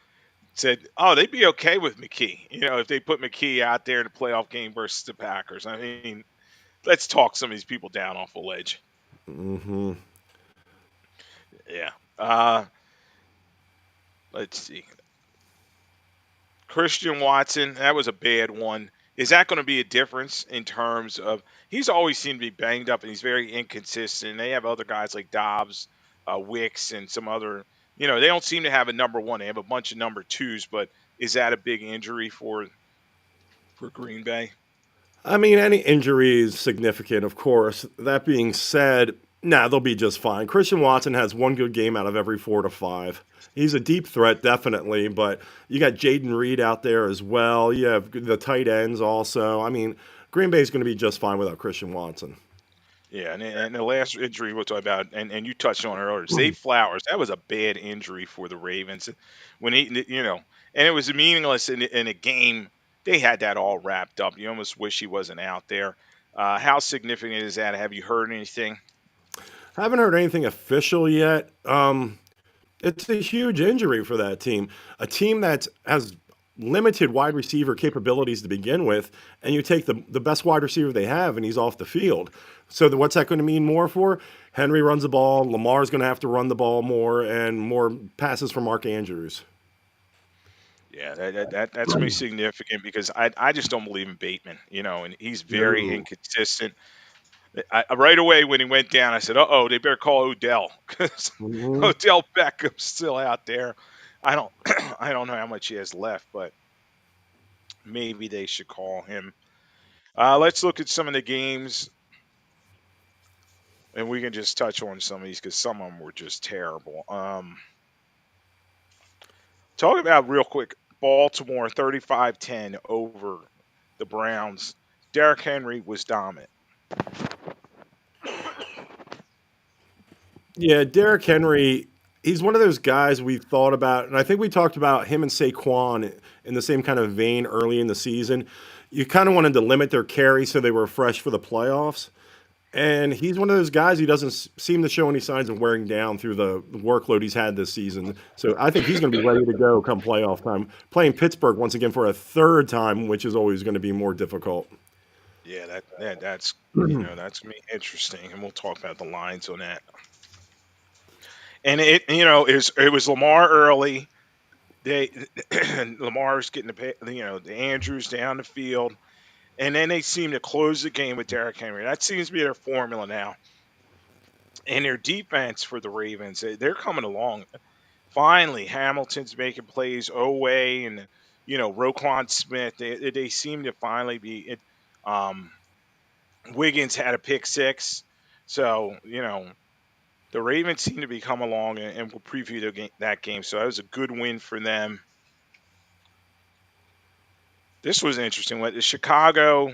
said, oh, they'd be okay with McKee, if they put McKee out there in a playoff game versus the Packers. I mean, let's talk some of these people down off a ledge. Mm-hmm. Yeah. Let's see. Christian Watson, that was a bad one. Is that going to be a difference in terms of he's always seemed to be banged up and he's very inconsistent. They have other guys like Dobbs, Wicks, and some other, they don't seem to have a number one. They have a bunch of number twos, but is that a big injury for Green Bay? I mean, any injury is significant, of course. That being said, they'll be just fine. Christian Watson has one good game out of every 4 to 5. He's a deep threat, definitely, but you got Jaden Reed out there as well. You have the tight ends also. I mean, Green Bay's going to be just fine without Christian Watson. Yeah, and the last injury we'll talk about, and you touched on it earlier, Zay Flowers, that was a bad injury for the Ravens. When and it was meaningless in a game. They had that all wrapped up. You almost wish he wasn't out there. How significant is that? Have you heard anything? I haven't heard anything official yet. It's a huge injury for that team. A team that has limited wide receiver capabilities to begin with, and you take the best wide receiver they have, and he's off the field. So what's that going to mean more for? Henry runs the ball. Lamar's going to have to run the ball more, and more passes for Mark Andrews. Yeah, that's gonna be significant because I just don't believe in Bateman, and he's very No. inconsistent. Right away when he went down, I said, "Uh oh, they better call Odell because Hmm. Odell Beckham's still out there." I don't I don't know how much he has left, but maybe they should call him. Let's look at some of the games, and we can just touch on some of these because some of them were just terrible. Talk about real quick, Baltimore 35-10 over the Browns. Derrick Henry was dominant. Yeah, Derrick Henry, he's one of those guys we thought about, and I think we talked about him and Saquon in the same kind of vein early in the season. You kind of wanted to limit their carry so they were fresh for the playoffs. And he's one of those guys who doesn't seem to show any signs of wearing down through the workload he's had this season. So I think he's going to be ready to go come playoff time. Playing Pittsburgh once again for a third time, which is always going to be more difficult. Yeah, that's that's gonna be interesting, and we'll talk about the lines on that. And it was Lamar early. They Lamar's getting the Andrews down the field, and then they seem to close the game with Derrick Henry. That seems to be their formula now. And their defense for the Ravens, they're coming along. Finally, Hamilton's making plays. Oway and Roquan Smith. They seem to finally be it. Um, Wiggins had a pick six, so the Ravens seem to be coming along, and we'll preview that game. So that was a good win for them. This was interesting. What the Chicago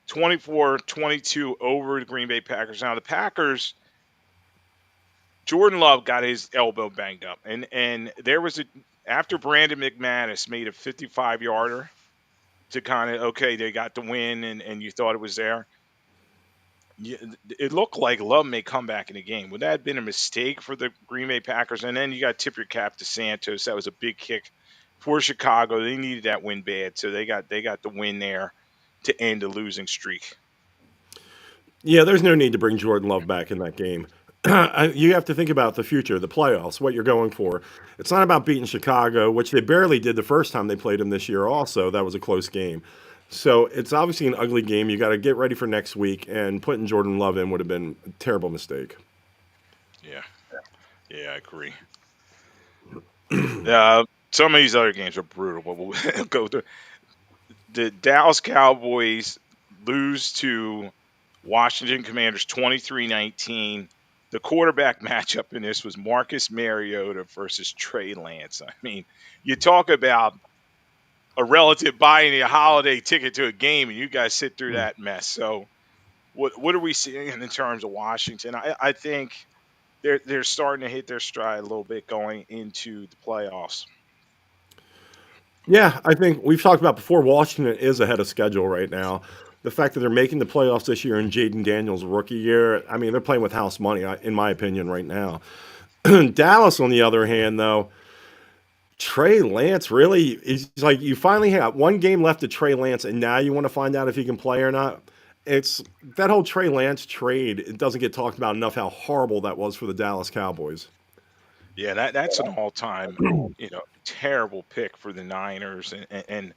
24-22 over the Green Bay Packers. Now the Packers, Jordan Love got his elbow banged up, and there was after Brandon McManus made a 55-yarder to kind of okay, they got the win, and you thought it was there. It looked like Love may come back in the game. Would that have been a mistake for the Green Bay Packers? And then you got tip your cap to Santos. That was a big kick for Chicago. They needed that win bad, so they got the win there to end a losing streak. Yeah, there's no need to bring Jordan Love back in that game. You have to think about the future, the playoffs, what you're going for. It's not about beating Chicago, which they barely did the first time they played them this year, also. That was a close game. So it's obviously an ugly game. You got to get ready for next week, and putting Jordan Love in would have been a terrible mistake. Yeah, yeah, I agree. Some of these other games are brutal, but we'll go through. The Dallas Cowboys lose to Washington Commanders 23-19. The quarterback matchup in this was Marcus Mariota versus Trey Lance. I mean, you talk about a relative buying a holiday ticket to a game, and you guys sit through that mess. So, what are we seeing in terms of Washington? I think they're starting to hit their stride a little bit going into the playoffs. Yeah, I think we've talked about before. Washington is ahead of schedule right now. The fact that they're making the playoffs this year in Jaden Daniels' rookie year, I mean, they're playing with house money, in my opinion, right now. Dallas, on the other hand, though, Trey Lance really is like you finally have one game left to Trey Lance, and now you want to find out if he can play or not. It's that whole Trey Lance trade. It doesn't get talked about enough how horrible that was for the Dallas Cowboys. Yeah, that's an all-time, terrible pick for the Niners, and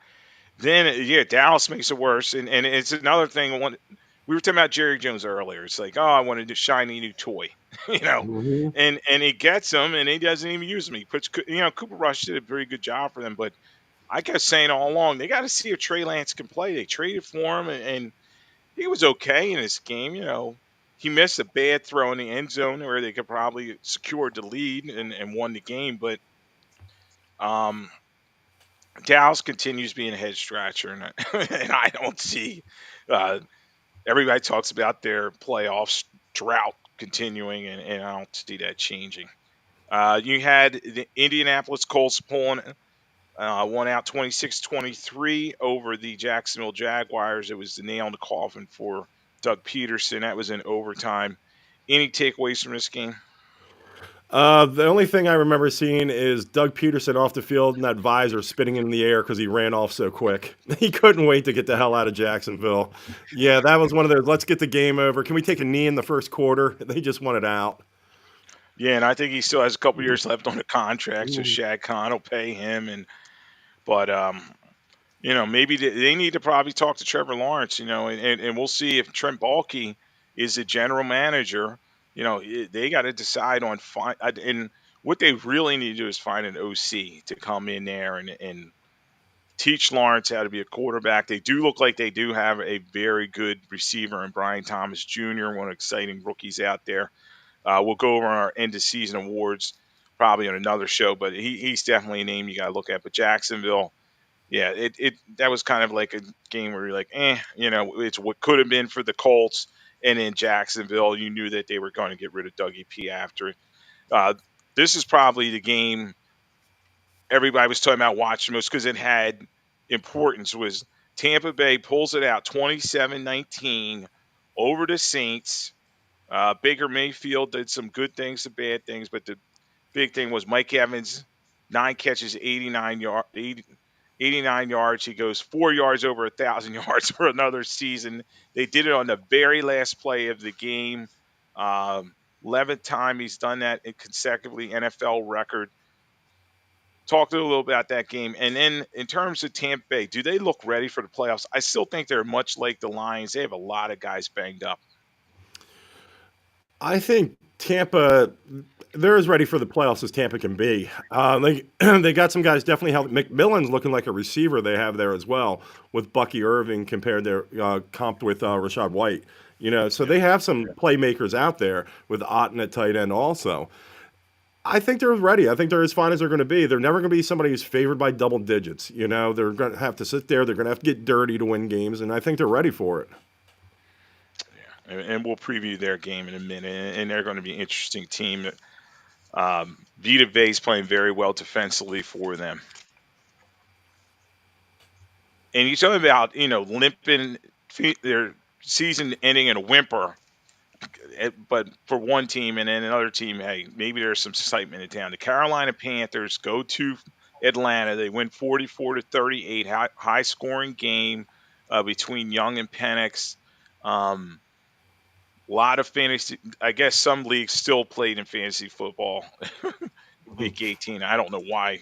then Dallas makes it worse, and it's another thing. We were talking about Jerry Jones earlier. It's like, oh, I wanted a shiny new toy, you know, Hmm. and he gets them, and he doesn't even use them. He puts, Cooper Rush did a very good job for them, but I kept saying all along they got to see if Trey Lance can play. They traded for him, and he was okay in this game. He missed a bad throw in the end zone where they could probably secured the lead and won the game, but um, Dallas continues being a head scratcher, and and I don't see. Uh, Everybody talks about their playoffs drought continuing, and I don't see that changing. You had the Indianapolis Colts pulling one out 26-23 over the Jacksonville Jaguars. It was the nail in the coffin for Doug Peterson. That was in overtime. Any takeaways from this game? The only thing I remember seeing is Doug Peterson off the field and that visor spinning in the air because he ran off so quick. He couldn't wait to get the hell out of Jacksonville. Yeah, that was one of those, let's get the game over. Can we take a knee in the first quarter? They just wanted out. Yeah, and I think he still has a couple years left on the contract, so Shad Khan will pay him. But maybe they need to probably talk to Trevor Lawrence, and we'll see if Trent Baalke is the general manager. They got to decide on and what they really need to do is find an OC to come in there and teach Lawrence how to be a quarterback. They do look like they do have a very good receiver in Brian Thomas Jr., one of the exciting rookies out there. We'll go over our end of season awards probably on another show, but he's definitely a name you got to look at. But Jacksonville, yeah, that was kind of like a game where you're like, it's what could have been for the Colts. And in Jacksonville, you knew that they were going to get rid of Dougie P after it. This is probably the game everybody was talking about watching most because it had importance. Was Tampa Bay pulls it out 27-19 over the Saints. Baker Mayfield did some good things, some bad things, but the big thing was Mike Evans, 9 catches, 89 yards. He goes 4 yards over 1,000 yards for another season. They did it on the very last play of the game. 11th time he's done that consecutively, NFL record. Talk a little about that game. And then in terms of Tampa Bay, do they look ready for the playoffs? I still think they're much like the Lions. They have a lot of guys banged up. I think Tampa, they're as ready for the playoffs as Tampa can be. They got some guys definitely healthy. McMillan's looking like a receiver they have there as well, with Bucky Irving compared to comped with Rashad White. So they have some playmakers out there with Otten at tight end also. I think they're ready. I think they're as fine as they're going to be. They're never going to be somebody who's favored by double digits. They're going to have to sit there. They're going to have to get dirty to win games, and I think they're ready for it. And we'll preview their game in a minute, and they're going to be an interesting team. Vita Vea's playing very well defensively for them. And you're talking about, limping, their season ending in a whimper, but for one team, and then another team, hey, maybe there's some excitement in town. The Carolina Panthers go to Atlanta. They win 44-38, high-scoring game between Young and Penix. A lot of fantasy. I guess some leagues still played in fantasy football. Week 18. I don't know why.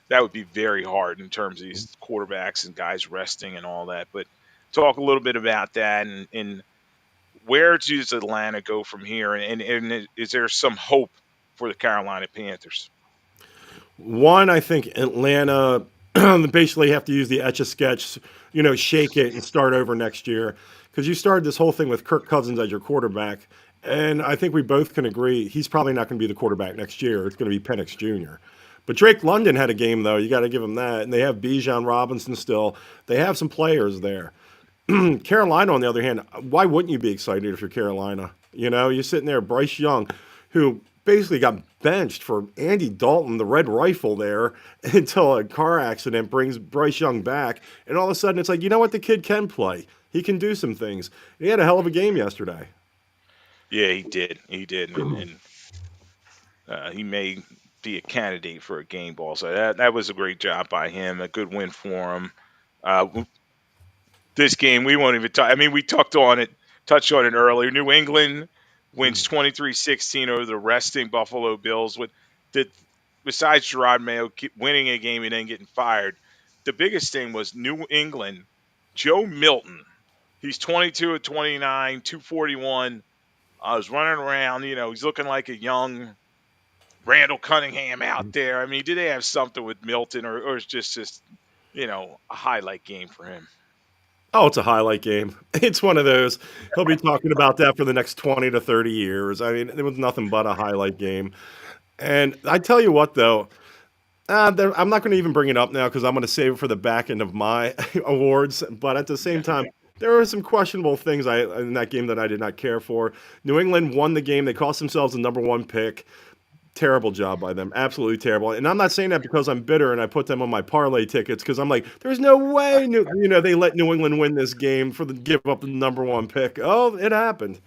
That would be very hard in terms of these quarterbacks and guys resting and all that. But talk a little bit about that and where does Atlanta go from here? And is there some hope for the Carolina Panthers? One, I think Atlanta basically have to use the Etch-a-Sketch, shake it and start over next year. Because you started this whole thing with Kirk Cousins as your quarterback, and I think we both can agree he's probably not going to be the quarterback next year. It's going to be Penix Jr. But Drake London had a game, though. You got to give him that. And they have Bijan Robinson still. They have some players there. Carolina, on the other hand, why wouldn't you be excited if you're Carolina? You're sitting there, Bryce Young, who basically got benched for Andy Dalton, the Red Rifle there, until a car accident brings Bryce Young back. And all of a sudden, it's like, the kid can play. He can do some things. He had a hell of a game yesterday. Yeah, he did. He did. And he may be a candidate for a game ball. So that was a great job by him. A good win for him. This game, we won't even talk. I mean, we touched on it earlier. New England wins 23-16 over the resting Buffalo Bills. Besides Gerard Mayo winning a game and then getting fired, the biggest thing was New England, Joe Milton. He's 22 of 29, 241. I was running around, he's looking like a young Randall Cunningham out there. I mean, do they have something with Milton or it's just a highlight game for him? Oh, it's a highlight game. It's one of those. He'll be talking about that for the next 20 to 30 years. I mean, it was nothing but a highlight game. And I tell you what, though, I'm not going to even bring it up now because I'm going to save it for the back end of my awards. But at the same time, there were some questionable things in that game that I did not care for. New England won the game. They cost themselves the number 1 pick. Terrible job by them. Absolutely terrible. And I'm not saying that because I'm bitter and I put them on my parlay tickets because I'm like, there's no way they let New England win this game give up the number 1 pick. Oh, it happened.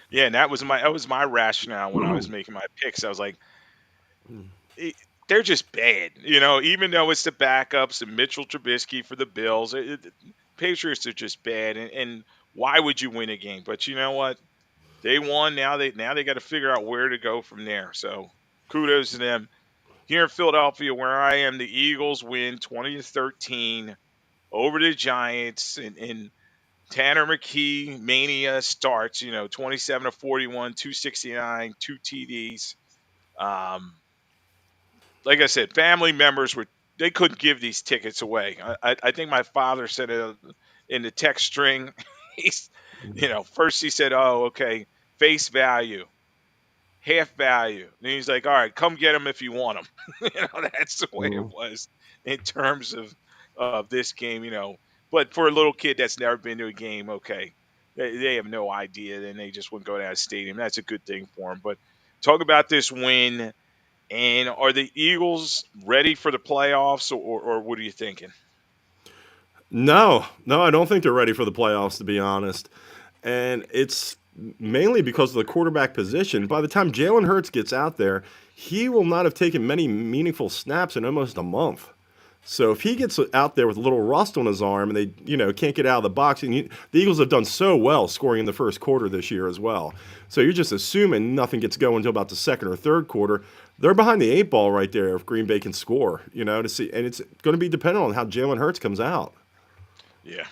Yeah, and that was my rationale when I was making my picks. I was like, it, they're just bad. Even though it's the backups and Mitchell Trubisky for the Bills, Patriots are just bad. And why would you win a game? But you know what? They won. Now they got to figure out where to go from there. So kudos to them. Here in Philadelphia, where I am, the Eagles win 20-13 over the Giants, and Tanner McKee mania starts. 27-41, 269, 2 TDs. Um, like I said, family members they couldn't give these tickets away. I think my father said it in the text string. He's, first he said, "Oh, okay, face value, half value." And he's like, "All right, come get them if you want them." That's the way it Mhm. was in terms of this game. But for a little kid that's never been to a game, okay, they have no idea, and they just wouldn't go to that stadium. That's a good thing for them. But talk about this win. And are the Eagles ready for the playoffs, or what are you thinking? No, no, I don't think they're ready for the playoffs, to be honest. And it's mainly because of the quarterback position. By the time Jalen Hurts gets out there, he will not have taken many meaningful snaps in almost a month. So if he gets out there with a little rust on his arm and they, can't get out of the box, and the Eagles have done so well scoring in the first quarter this year as well. So you're just assuming nothing gets going until about the second or third quarter. They're behind the eight ball right there if Green Bay can score, to see, and it's going to be dependent on how Jalen Hurts comes out. Yeah.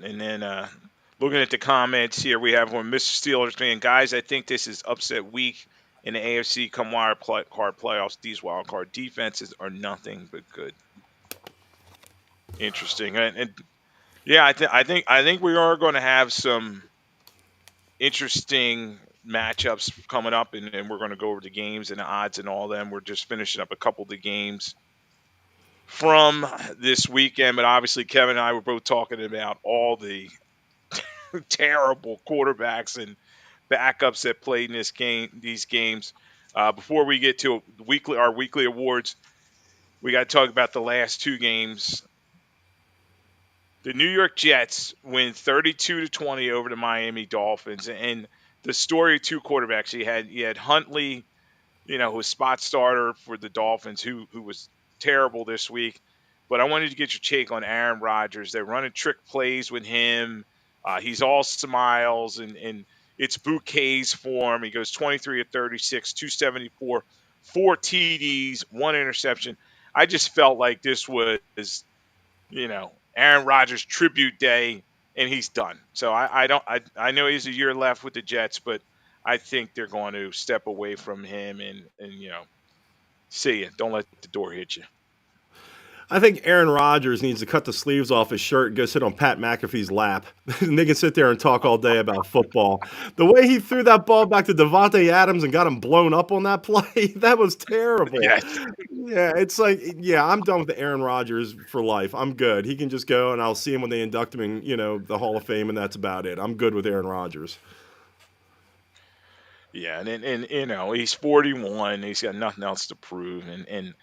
And then looking at the comments here, we have one Mr. Steelers fan. Guys, I think this is upset week in the AFC come card playoffs. These wild card defenses are nothing but good. Interesting. And yeah, I think we are going to have some interesting matchups coming up, and we're going to go over the games and the odds and all them. We're just finishing up a couple of the games from this weekend, but obviously Kevin and I were both talking about all the terrible quarterbacks and backups that played in these games. Before we get to our weekly awards, we got to talk about the last two games. The New York Jets win 32-20 over the Miami Dolphins, and the story of two quarterbacks. You had Huntley, who was spot starter for the Dolphins, who was terrible this week. But I wanted to get your take on Aaron Rodgers. They're running trick plays with him. He's all smiles, and it's bouquets for him. He goes 23 of 36, 274, 4 TDs, 1 interception. I just felt like this was, Aaron Rodgers tribute day, and he's done. So I know he's a year left with the Jets, but I think they're going to step away from him and see you. Don't let the door hit you. I think Aaron Rodgers needs to cut the sleeves off his shirt and go sit on Pat McAfee's lap. And they can sit there and talk all day about football. The way he threw that ball back to Devontae Adams and got him blown up on that play, that was terrible. Yes. Yeah, it's like, yeah, I'm done with the Aaron Rodgers for life. I'm good. He can just go, and I'll see him when they induct him in, the Hall of Fame, and that's about it. I'm good with Aaron Rodgers. Yeah, and he's 41. He's got nothing else to prove, and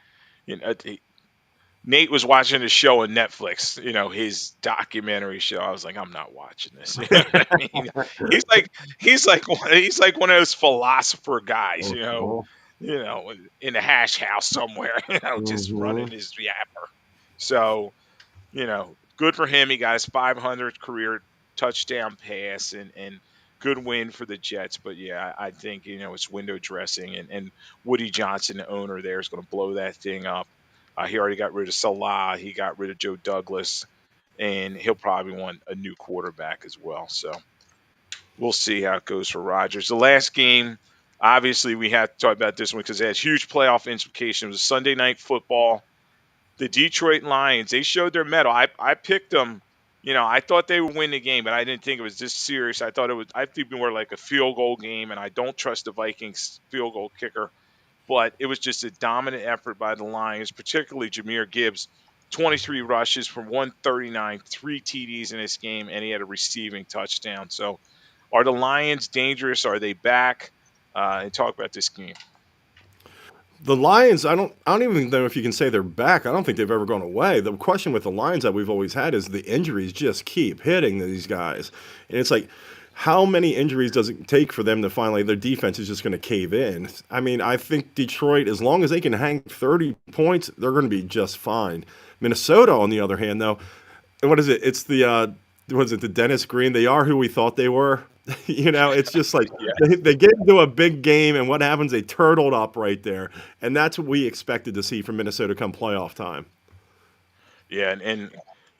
Nate was watching a show on Netflix, his documentary show. I was like, I'm not watching this. You know what I mean? He's like he's like one of those philosopher guys, in a hash house somewhere, just running his yapper. So, good for him. He got his 500th career touchdown pass, and good win for the Jets. But yeah, I think it's window dressing, and Woody Johnson, the owner there, is going to blow that thing up. He already got rid of Salah. He got rid of Joe Douglas, and he'll probably want a new quarterback as well. So we'll see how it goes for Rodgers. The last game, obviously, we have to talk about this one because it has huge playoff implications. It was Sunday Night Football. The Detroit Lions, they showed their mettle. I picked them. I thought they would win the game, but I didn't think it was this serious. I think more like a field goal game, and I don't trust the Vikings field goal kicker. But it was just a dominant effort by the Lions, particularly Jahmyr Gibbs. 23 rushes for 139, 3 TDs in this game, and he had a receiving touchdown. So are the Lions dangerous? Are they back? And talk about this game. The Lions, I don't even know if you can say they're back. I don't think they've ever gone away. The question with the Lions that we've always had is the injuries just keep hitting these guys. And it's like, how many injuries does it take for them to finally their defense is just going to cave in? I mean, I think Detroit, as long as they can hang 30 points, they're going to be just fine. Minnesota, on the other hand, though, what is it? It's the was it the Dennis Green? They are who we thought they were. It's just like Yeah. they get into a big game, and what happens? They turtled up right there, and that's what we expected to see from Minnesota come playoff time. Yeah, and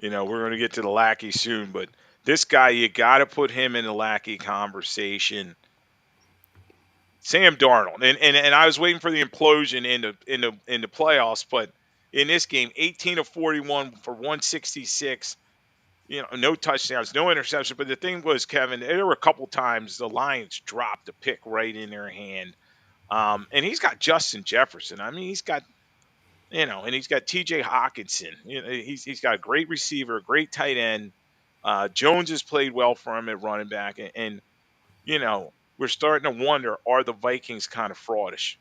we're going to get to the lackey soon, but this guy, you got to put him in the lackey conversation. Sam Darnold, and I was waiting for the implosion in the playoffs, but in this game, 18 of 41 for 166. No touchdowns, no interception. But the thing was, Kevin, there were a couple times the Lions dropped a pick right in their hand. And he's got Justin Jefferson. I mean, he's got, and he's got TJ Hawkinson. He's got a great receiver, a great tight end. Jones has played well for him at running back. And we're starting to wonder, are the Vikings kind of fraudish?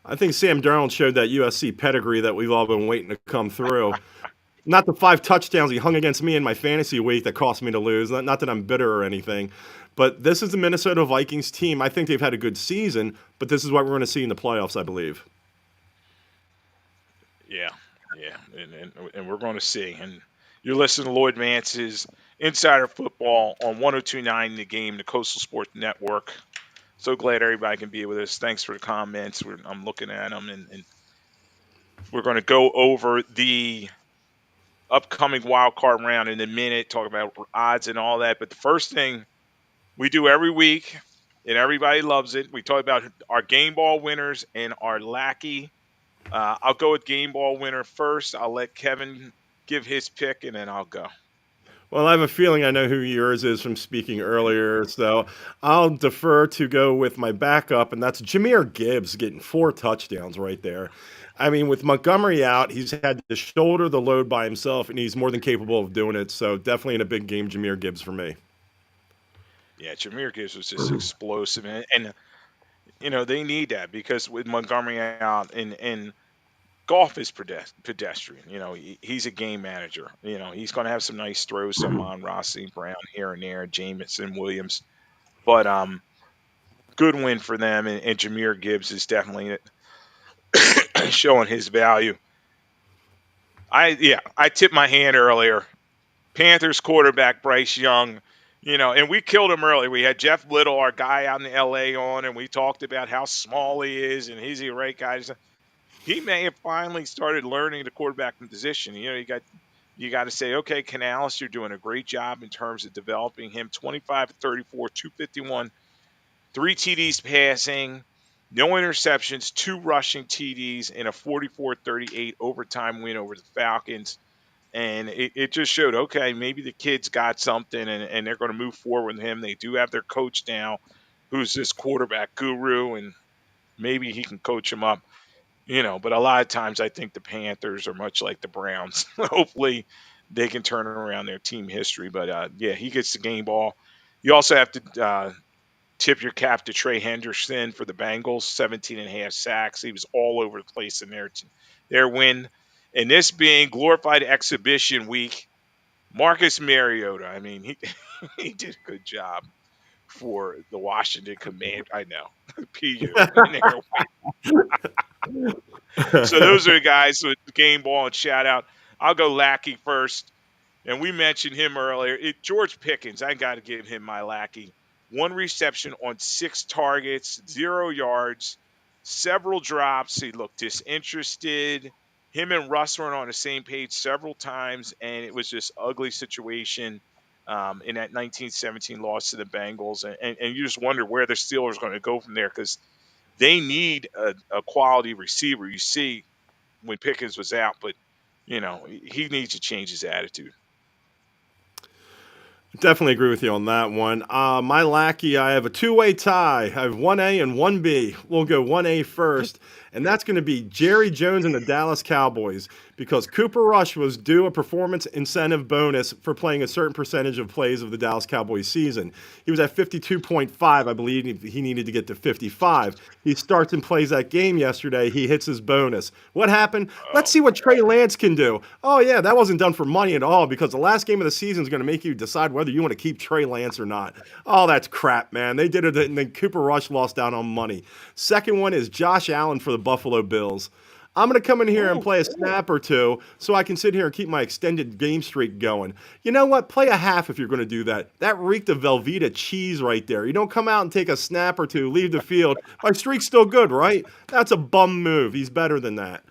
I think Sam Darnold showed that USC pedigree that we've all been waiting to come through. Not the 5 touchdowns he hung against me in my fantasy week that cost me to lose. Not that I'm bitter or anything. But this is the Minnesota Vikings team. I think they've had a good season, but this is what we're going to see in the playoffs, I believe. Yeah, yeah, and we're going to see. And you're listening to Lloyd Vance's Insider Football on 102.9 The Game, the Coastal Sports Network. So glad everybody can be with us. Thanks for the comments. I'm looking at them, and we're going to go over the upcoming wild card round in a minute, talk about odds and all that. But the first thing we do every week, and everybody loves it, we talk about our game ball winners and our lackey. I'll go with game ball winner first. I'll let Kevin give his pick, and then I'll go. Well, I have a feeling I know who yours is from speaking earlier, so I'll defer to go with my backup, and that's Jahmyr Gibbs getting 4 touchdowns right there. I mean, with Montgomery out, he's had to shoulder the load by himself, and he's more than capable of doing it. So definitely in a big game, Jahmyr Gibbs for me. Yeah, Jahmyr Gibbs was just explosive, and they need that because with Montgomery out, and Goff is pedestrian. He's a game manager. He's going to have some nice throws, some on Rossi Brown here and there, Jameson Williams, but good win for them, and Jahmyr Gibbs is definitely showing his value. I tipped my hand earlier. Panthers quarterback Bryce Young, and we killed him early. We had Jeff Little, our guy out in LA, on, and we talked about how small he is, and he's the right guy. He may have finally started learning the quarterback position. You got to say, okay, Canales, you're doing a great job in terms of developing him. 25 to 34, 251, 3 TDs passing, no interceptions, 2 rushing TDs, and a 44-38 overtime win over the Falcons. And it just showed, okay, maybe the kid's got something, and they're going to move forward with him. They do have their coach now, who's this quarterback guru, and maybe he can coach him up. But a lot of times I think the Panthers are much like the Browns. Hopefully they can turn around their team history. But, he gets the game ball. You also have to tip your cap to Trey Henderson for the Bengals, 17.5 sacks. He was all over the place in their win. And this being glorified exhibition week, Marcus Mariota, I mean, he did a good job for the Washington Command. I know. PU. So those are the guys with the game ball and shout out. I'll go lackey first. And we mentioned him earlier. George Pickens, I got to give him my lackey. 1 reception on 6 targets, 0 yards, several drops. He looked disinterested. Him and Russ weren't on the same page several times, and it was just ugly situation in that 1917 loss to the Bengals. And you just wonder where the Steelers are going to go from there because they need a quality receiver. You see when Pickens was out, but, he needs to change his attitude. Definitely agree with you on that one. My lackey, I have a 2-way tie. I have 1A and 1B. We'll go 1A first, and that's going to be Jerry Jones and the Dallas Cowboys because Cooper Rush was due a performance incentive bonus for playing a certain percentage of plays of the Dallas Cowboys season. He was at 52.5. I believe he needed to get to 55. He starts and plays that game yesterday. He hits his bonus. What happened? Let's see what Trey Lance can do. Oh, yeah, that wasn't done for money at all because the last game of the season is going to make you decide whether whether you want to keep Trey Lance or not. Oh, that's crap, man. They did it, and then Cooper Rush lost out on money. Second one is Josh Allen for the Buffalo Bills. I'm going to come in here and play a snap or two so I can sit here and keep my extended game streak going. You know what? Play a half if you're going to do that. That reeked of Velveeta cheese right there. You don't come out and take a snap or two, leave the field. My streak's still good, right? That's a bum move. He's better than that.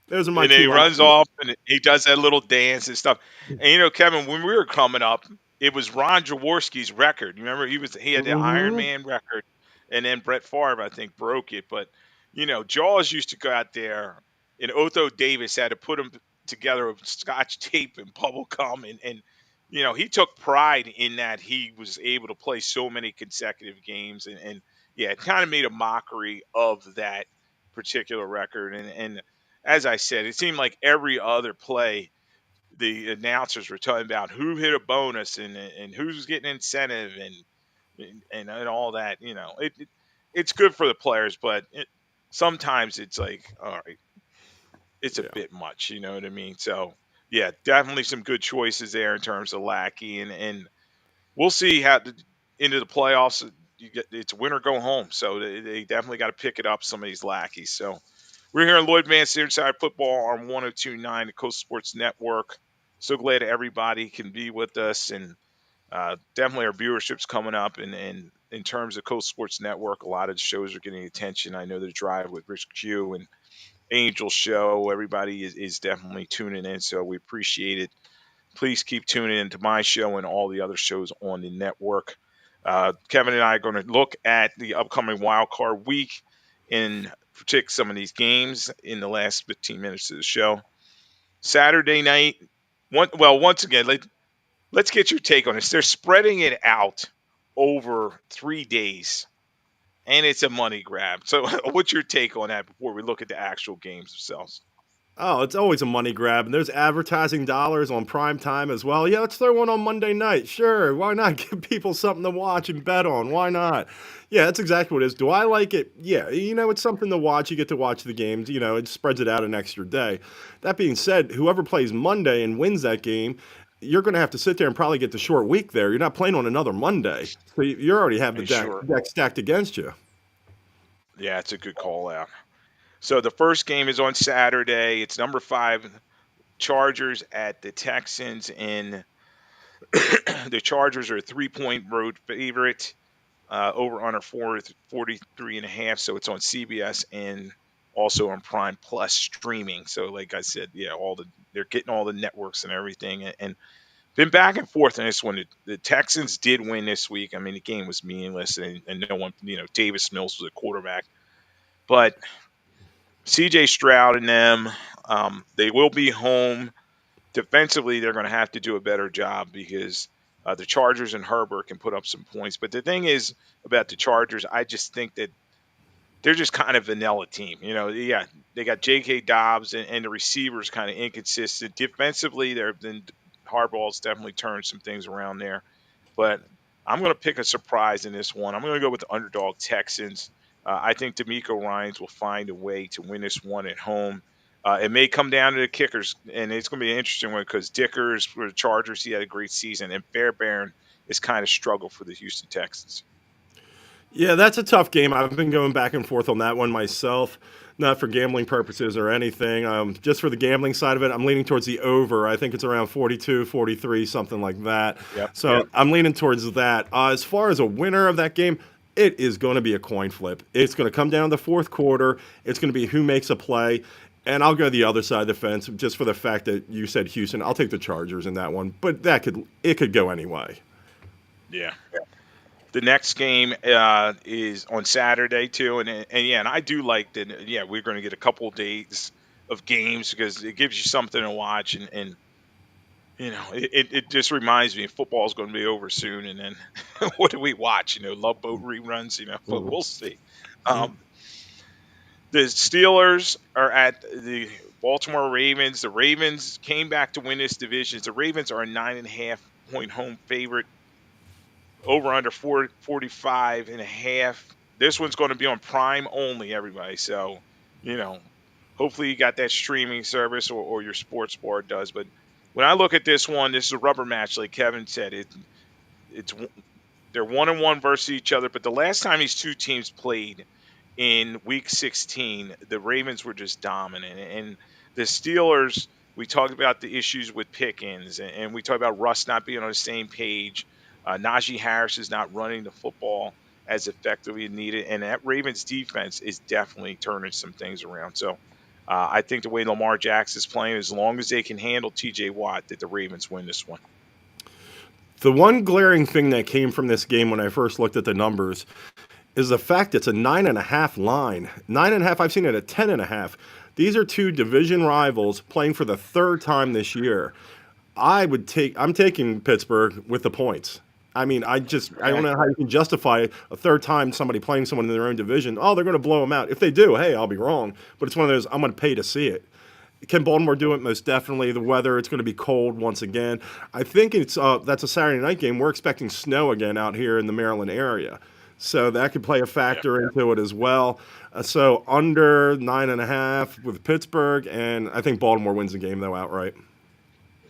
Those are my And two. he runs off and he does that little dance and stuff. And Kevin, when we were coming up, it was Ron Jaworski's record. You remember he had the Iron Mm-hmm. Man record, and then Brett Favre, I think, broke it. But Jaws used to go out there, and Otho Davis had to put them together with Scotch tape and bubble gum, and he took pride in that he was able to play so many consecutive games, and yeah, it kind of made a mockery of that particular record, and as I said, it seemed like every other play, the announcers were talking about who hit a bonus and who's getting incentive and all that. It's good for the players, but sometimes it's like, all right, it's a Yeah. bit much. You know what I mean? So yeah, definitely some good choices there in terms of Lackey, and we'll see how into the playoffs. It's win or go home, so they definitely got to pick it up. Some of these Lackeys. So we're here on Lloyd Vance Inside Football on 102.9, the Coast Sports Network. So glad everybody can be with us, and definitely our viewership's coming up. And in terms of Coast Sports Network, a lot of the shows are getting attention. I know the Drive with Rich Q and Angel Show. Everybody is definitely tuning in, so we appreciate it. Please keep tuning into my show and all the other shows on the network. Kevin and I are going to look at the upcoming wild card week and predict some of these games in the last 15 minutes of the show. Saturday night, once again, let's get your take on this. They're spreading it out over 3 days, and it's a money grab. So, what's your take on that before we look at the actual games themselves? Oh, it's always a money grab, and there's advertising dollars on prime time as well. Yeah, let's throw one on Monday night. Sure, why not give people something to watch and bet on? Why not? Yeah, that's exactly what it is. Do I like it? Yeah, it's something to watch. You get to watch the games. It spreads it out an extra day. That being said, whoever plays Monday and wins that game, you're going to have to sit there and probably get the short week there. You're not playing on another Monday, so you already have the And deck, sure, deck stacked against you. yeah, it's a good call out. So the first game is on Saturday. It's number 5 Chargers at the Texans, and the Chargers are a 3-point road favorite. Over under 43 and a half. So it's on CBS and also on Prime Plus streaming. So like I said, yeah, they're getting all the networks and everything, and been back and forth in this one. The Texans did win this week. I mean, the game was meaningless, and no one, Davis Mills was a quarterback, but CJ Stroud and them, they will be home. Defensively, they're going to have to do a better job because the Chargers and Herbert can put up some points. But the thing is about the Chargers, I just think that they're just kind of vanilla team. Yeah, they got J.K. Dobbs and the receivers kind of inconsistent. Defensively, Harbaugh's definitely turned some things around there. But I'm going to pick a surprise in this one. I'm going to go with the underdog Texans. I think D'Amico Ryans will find a way to win this one at home. It may come down to the kickers, and it's going to be an interesting one because Dickers for the Chargers, he had a great season, and Fairbairn is kind of struggled for the Houston Texans. Yeah, that's a tough game. I've been going back and forth on that one myself, not for gambling purposes or anything. Just for the gambling side of it, I'm leaning towards the over. I think it's around 42, 43, something like that. Yep. So I'm leaning towards that. As far as a winner of that game, it is going to be a coin flip. It's going to come down to the fourth quarter. It's going to be who makes a play. And I'll go the other side of the fence just for the fact that you said Houston. I'll take the Chargers in that one, but it could go anyway. Yeah. The next game is on Saturday too, and yeah, and I do like that. Yeah, we're going to get a couple of days of games because it gives you something to watch, and it just reminds me football is going to be over soon, and then what do we watch? Love Boat reruns. But we'll see. The Steelers are at the Baltimore Ravens. The Ravens came back to win this division. The Ravens are a 9.5-point home favorite. Over under 45 and a half. This one's going to be on Prime only, everybody. So, hopefully you got that streaming service or your sports bar does. But when I look at this one, this is a rubber match, like Kevin said. it's they're 1-1 versus each other. But the last time these two teams played in Week 16, the Ravens were just dominant, and the Steelers. We talked about the issues with Pickens, and we talked about Russ not being on the same page. Najee Harris is not running the football as effectively as needed, and that Ravens defense is definitely turning some things around. So I think the way Lamar Jackson is playing, as long as they can handle T.J. Watt, that the Ravens win this one. The one glaring thing that came from this game when I first looked at the numbers is the fact it's a 9.5 line. 9.5, I've seen it at 10.5. These are two division rivals playing for the third time this year. I'm taking Pittsburgh with the points. I mean, I don't know how you can justify a third time somebody playing someone in their own division. Oh, they're going to blow them out. If they do, hey, I'll be wrong. But it's one of those, I'm going to pay to see it. Can Baltimore do it? Most definitely. The weather, it's going to be cold once again. I think that's a Saturday night game. We're expecting snow again out here in the Maryland area. So that could play a factor into it as well. So under 9.5 with Pittsburgh, and I think Baltimore wins the game, though, outright.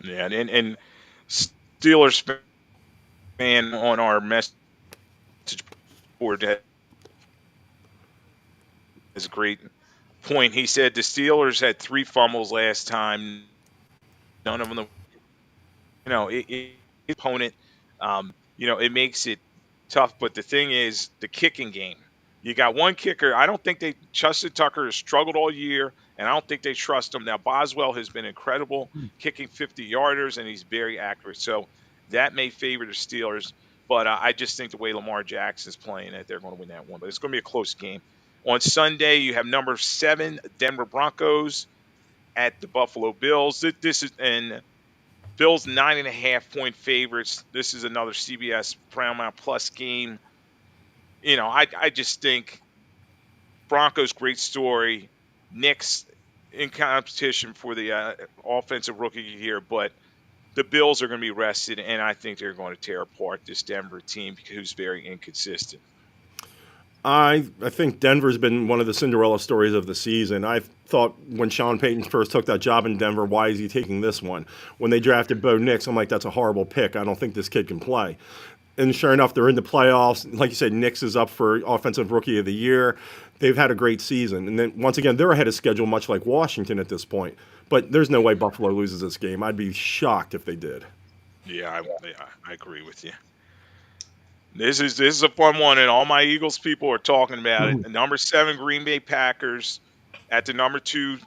Yeah, and Steelers fan on our message board has a great point. He said the Steelers had 3 fumbles last time. None of them, opponent, it makes it tough. But the thing is, the kicking game. You got one kicker. I don't think Justin Tucker has struggled all year, and I don't think they trust him. Now, Boswell has been incredible, kicking 50-yarders, and he's very accurate. So that may favor the Steelers. But I just think the way Lamar Jackson's playing it, they're going to win that one. But it's going to be a close game. On Sunday, you have number 7 Denver Broncos at the Buffalo Bills. This is and Bills 9.5-point favorites. This is another CBS Paramount Plus game. I just think Broncos, great story. Knicks in competition for the offensive rookie here, but the Bills are going to be rested, and I think they're going to tear apart this Denver team who's very inconsistent. I think Denver's been one of the Cinderella stories of the season. I thought when Sean Payton first took that job in Denver, why is he taking this one? When they drafted Bo Nix, I'm like, that's a horrible pick. I don't think this kid can play. And sure enough, they're in the playoffs. Like you said, Nix is up for Offensive Rookie of the Year. They've had a great season. And then, once again, they're ahead of schedule, much like Washington at this point. But there's no way Buffalo loses this game. I'd be shocked if they did. Yeah, I agree with you. This is a fun one, and all my Eagles people are talking about it. The number 7 Green Bay Packers at the number 2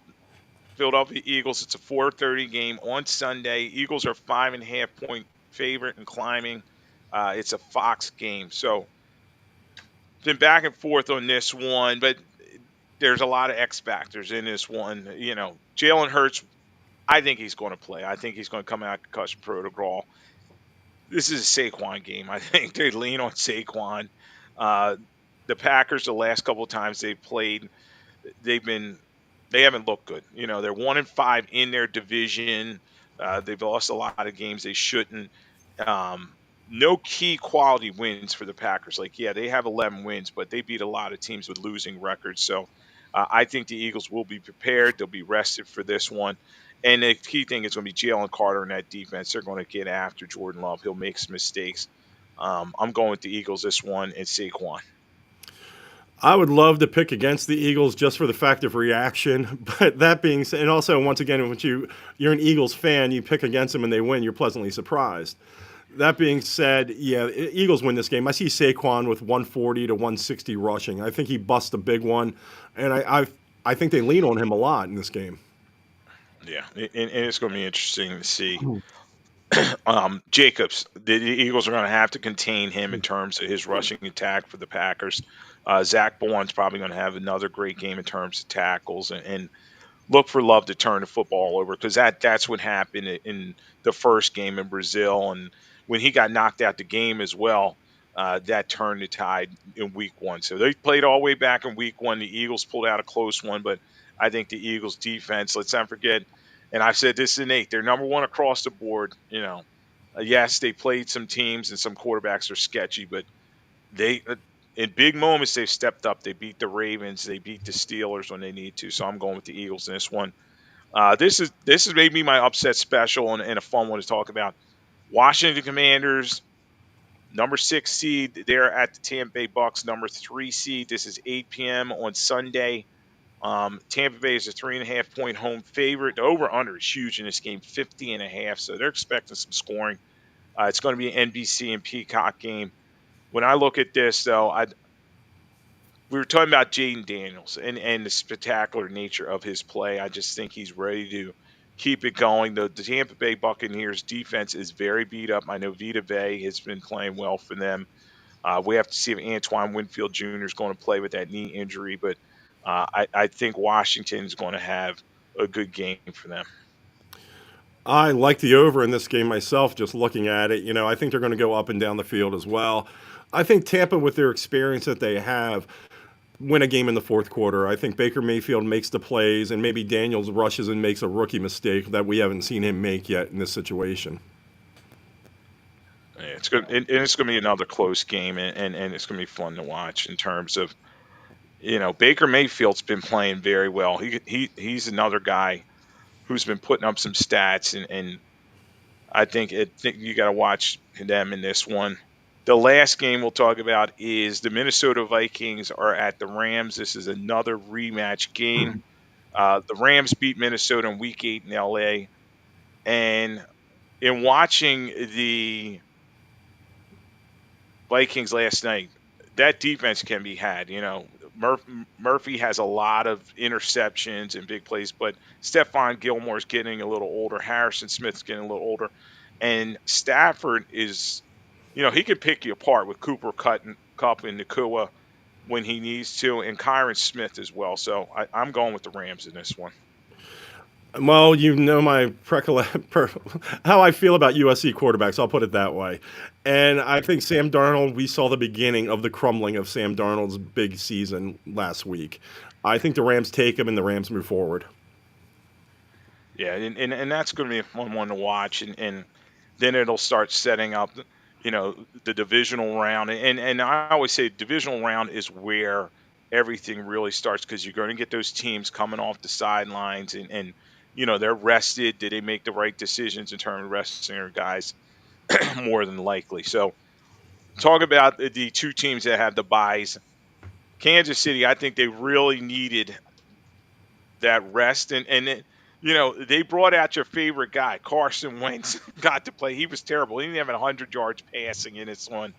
Philadelphia Eagles. It's a 4:30 game on Sunday. Eagles are 5.5-point favorite and climbing. It's a Fox game, so been back and forth on this one, but there's a lot of X factors in this one. Jalen Hurts, I think he's going to play. I think he's going to come out concussion protocol. This is a Saquon game. I think they lean on Saquon. The Packers, the last couple of times they've played, they haven't looked good. They're 1-5 in their division. They've lost a lot of games they shouldn't. No key quality wins for the Packers. They have 11 wins, but they beat a lot of teams with losing records. So I think the Eagles will be prepared. They'll be rested for this one. And the key thing is going to be Jalen Carter in that defense. They're going to get after Jordan Love. He'll make some mistakes. I'm going with the Eagles this one and Saquon. I would love to pick against the Eagles just for the fact of reaction. But that being said, and also, once again, when you're an Eagles fan, you pick against them and they win, you're pleasantly surprised. That being said, yeah, Eagles win this game. I see Saquon with 140 to 160 rushing. I think he busts a big one, and I think they lean on him a lot in this game. Yeah, and it's going to be interesting to see. Jacobs, the Eagles are going to have to contain him in terms of his rushing attack for the Packers. Zach Bourne's probably going to have another great game in terms of tackles, and look for Love to turn the football over, because that's what happened in the first game in Brazil, and when he got knocked out the game as well, that turned the tide in week 1. So they played all the way back in week 1. The Eagles pulled out a close one, but I think the Eagles defense, let's not forget, and I've said this in 8, they're number 1 across the board. Yes, they played some teams and some quarterbacks are sketchy, but they in big moments they've stepped up. They beat the Ravens, they beat the Steelers when they need to. So I'm going with the Eagles in this one. This is maybe my upset special and a fun one to talk about. Washington Commanders Number 6 seed, they're at the Tampa Bay Bucks. Number 3 seed, this is 8 p.m. on Sunday. Tampa Bay is a 3.5 point home favorite. The over under is huge in this game, 50.5. So they're expecting some scoring. It's going to be an NBC and Peacock game. When I look at this, though, we were talking about Jaden Daniels and the spectacular nature of his play. I just think he's ready to keep it going. The Tampa Bay Buccaneers defense is very beat up. I know Vita Vea has been playing well for them. We have to see if Antoine Winfield Jr. is going to play with that knee injury, but I think Washington is going to have a good game for them. I like the over in this game myself, just looking at it. I think they're going to go up and down the field as well. I think Tampa, with their experience that they have, win a game in the fourth quarter. I think Baker Mayfield makes the plays, and maybe Daniels rushes and makes a rookie mistake that we haven't seen him make yet in this situation. Yeah, it's good, and it's going to be another close game, and it's going to be fun to watch in terms of Baker Mayfield's been playing very well. He's another guy who's been putting up some stats, and I think you got to watch them in this one. The last game we'll talk about is the Minnesota Vikings are at the Rams. This is another rematch game. The Rams beat Minnesota in Week 8 in LA, and in watching the Vikings last night, that defense can be had. Murphy has a lot of interceptions and big plays, but Stephon Gilmore's getting a little older. Harrison Smith's getting a little older. And Stafford is, he can pick you apart with Cooper Kupp and Nakua when he needs to, and Kyron Smith as well. So I'm going with the Rams in this one. Well, my how I feel about USC quarterbacks. I'll put it that way. And I think Sam Darnold, we saw the beginning of the crumbling of Sam Darnold's big season last week. I think the Rams take him and the Rams move forward. Yeah, and that's going to be a fun one to watch, and then it'll start setting up, the divisional round. And I always say divisional round is where everything really starts, because you're going to get those teams coming off the sidelines, and they're rested. Did they make the right decisions in terms of resting their guys? More than likely. So talk about the two teams that have the byes. Kansas City, I think they really needed that rest, and they brought out your favorite guy, Carson Wentz, got to play. He was terrible. He didn't have 100 yards passing in this one.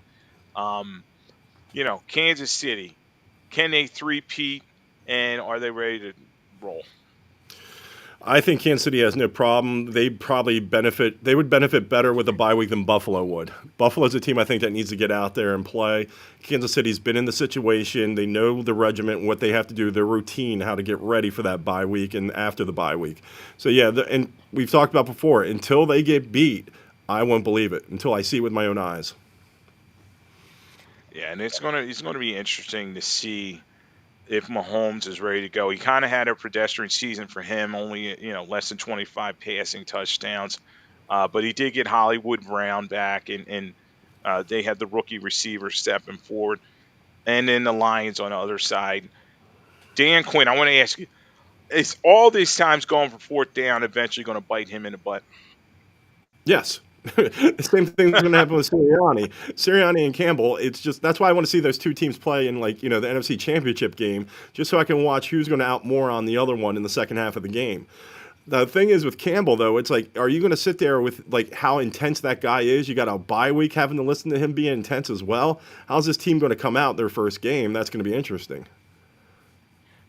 Kansas City, can they three-peat, and are they ready to roll? I think Kansas City has no problem. They would benefit better with a bye week than Buffalo would. Buffalo's a team I think that needs to get out there and play. Kansas City's been in the situation. They know the regiment, what they have to do, their routine, how to get ready for that bye week and after the bye week. So yeah, and we've talked about before, until they get beat, I won't believe it until I see it with my own eyes. Yeah, and it's going to be interesting to see if Mahomes is ready to go. He kind of had a pedestrian season for him, only less than 25 passing touchdowns, but he did get Hollywood Brown back, and they had the rookie receiver stepping forward, and then the Lions on the other side. Dan Quinn, I want to ask you: is all these times going for fourth down eventually going to bite him in the butt? Yes. The same thing's going to happen with Sirianni and Campbell. It's just that's why I want to see those two teams play in the NFC Championship game, just so I can watch who's going to out more on the other one in the second half of the game. The thing is with Campbell, though, it's like, are you going to sit there with how intense that guy is? You got a bye week having to listen to him being intense as well. How's this team going to come out their first game? That's going to be interesting.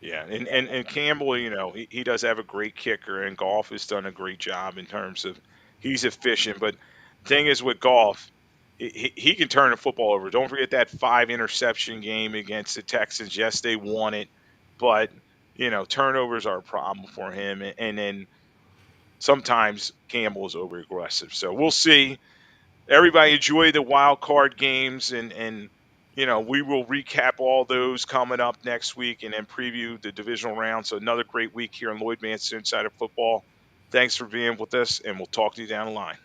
Yeah, and Campbell, he does have a great kicker, and Goff has done a great job in terms of he's efficient. But thing is with Goff, he can turn the football over. Don't forget that 5 interception game against the Texans. Yes, they won it, but turnovers are a problem for him, and then sometimes Campbell is over aggressive. So we'll see. Everybody enjoy the wild card games, and we will recap all those coming up next week, and then preview the divisional round. So another great week here on Lloyd Vance Inside of Football. Thanks for being with us, and we'll talk to you down the line.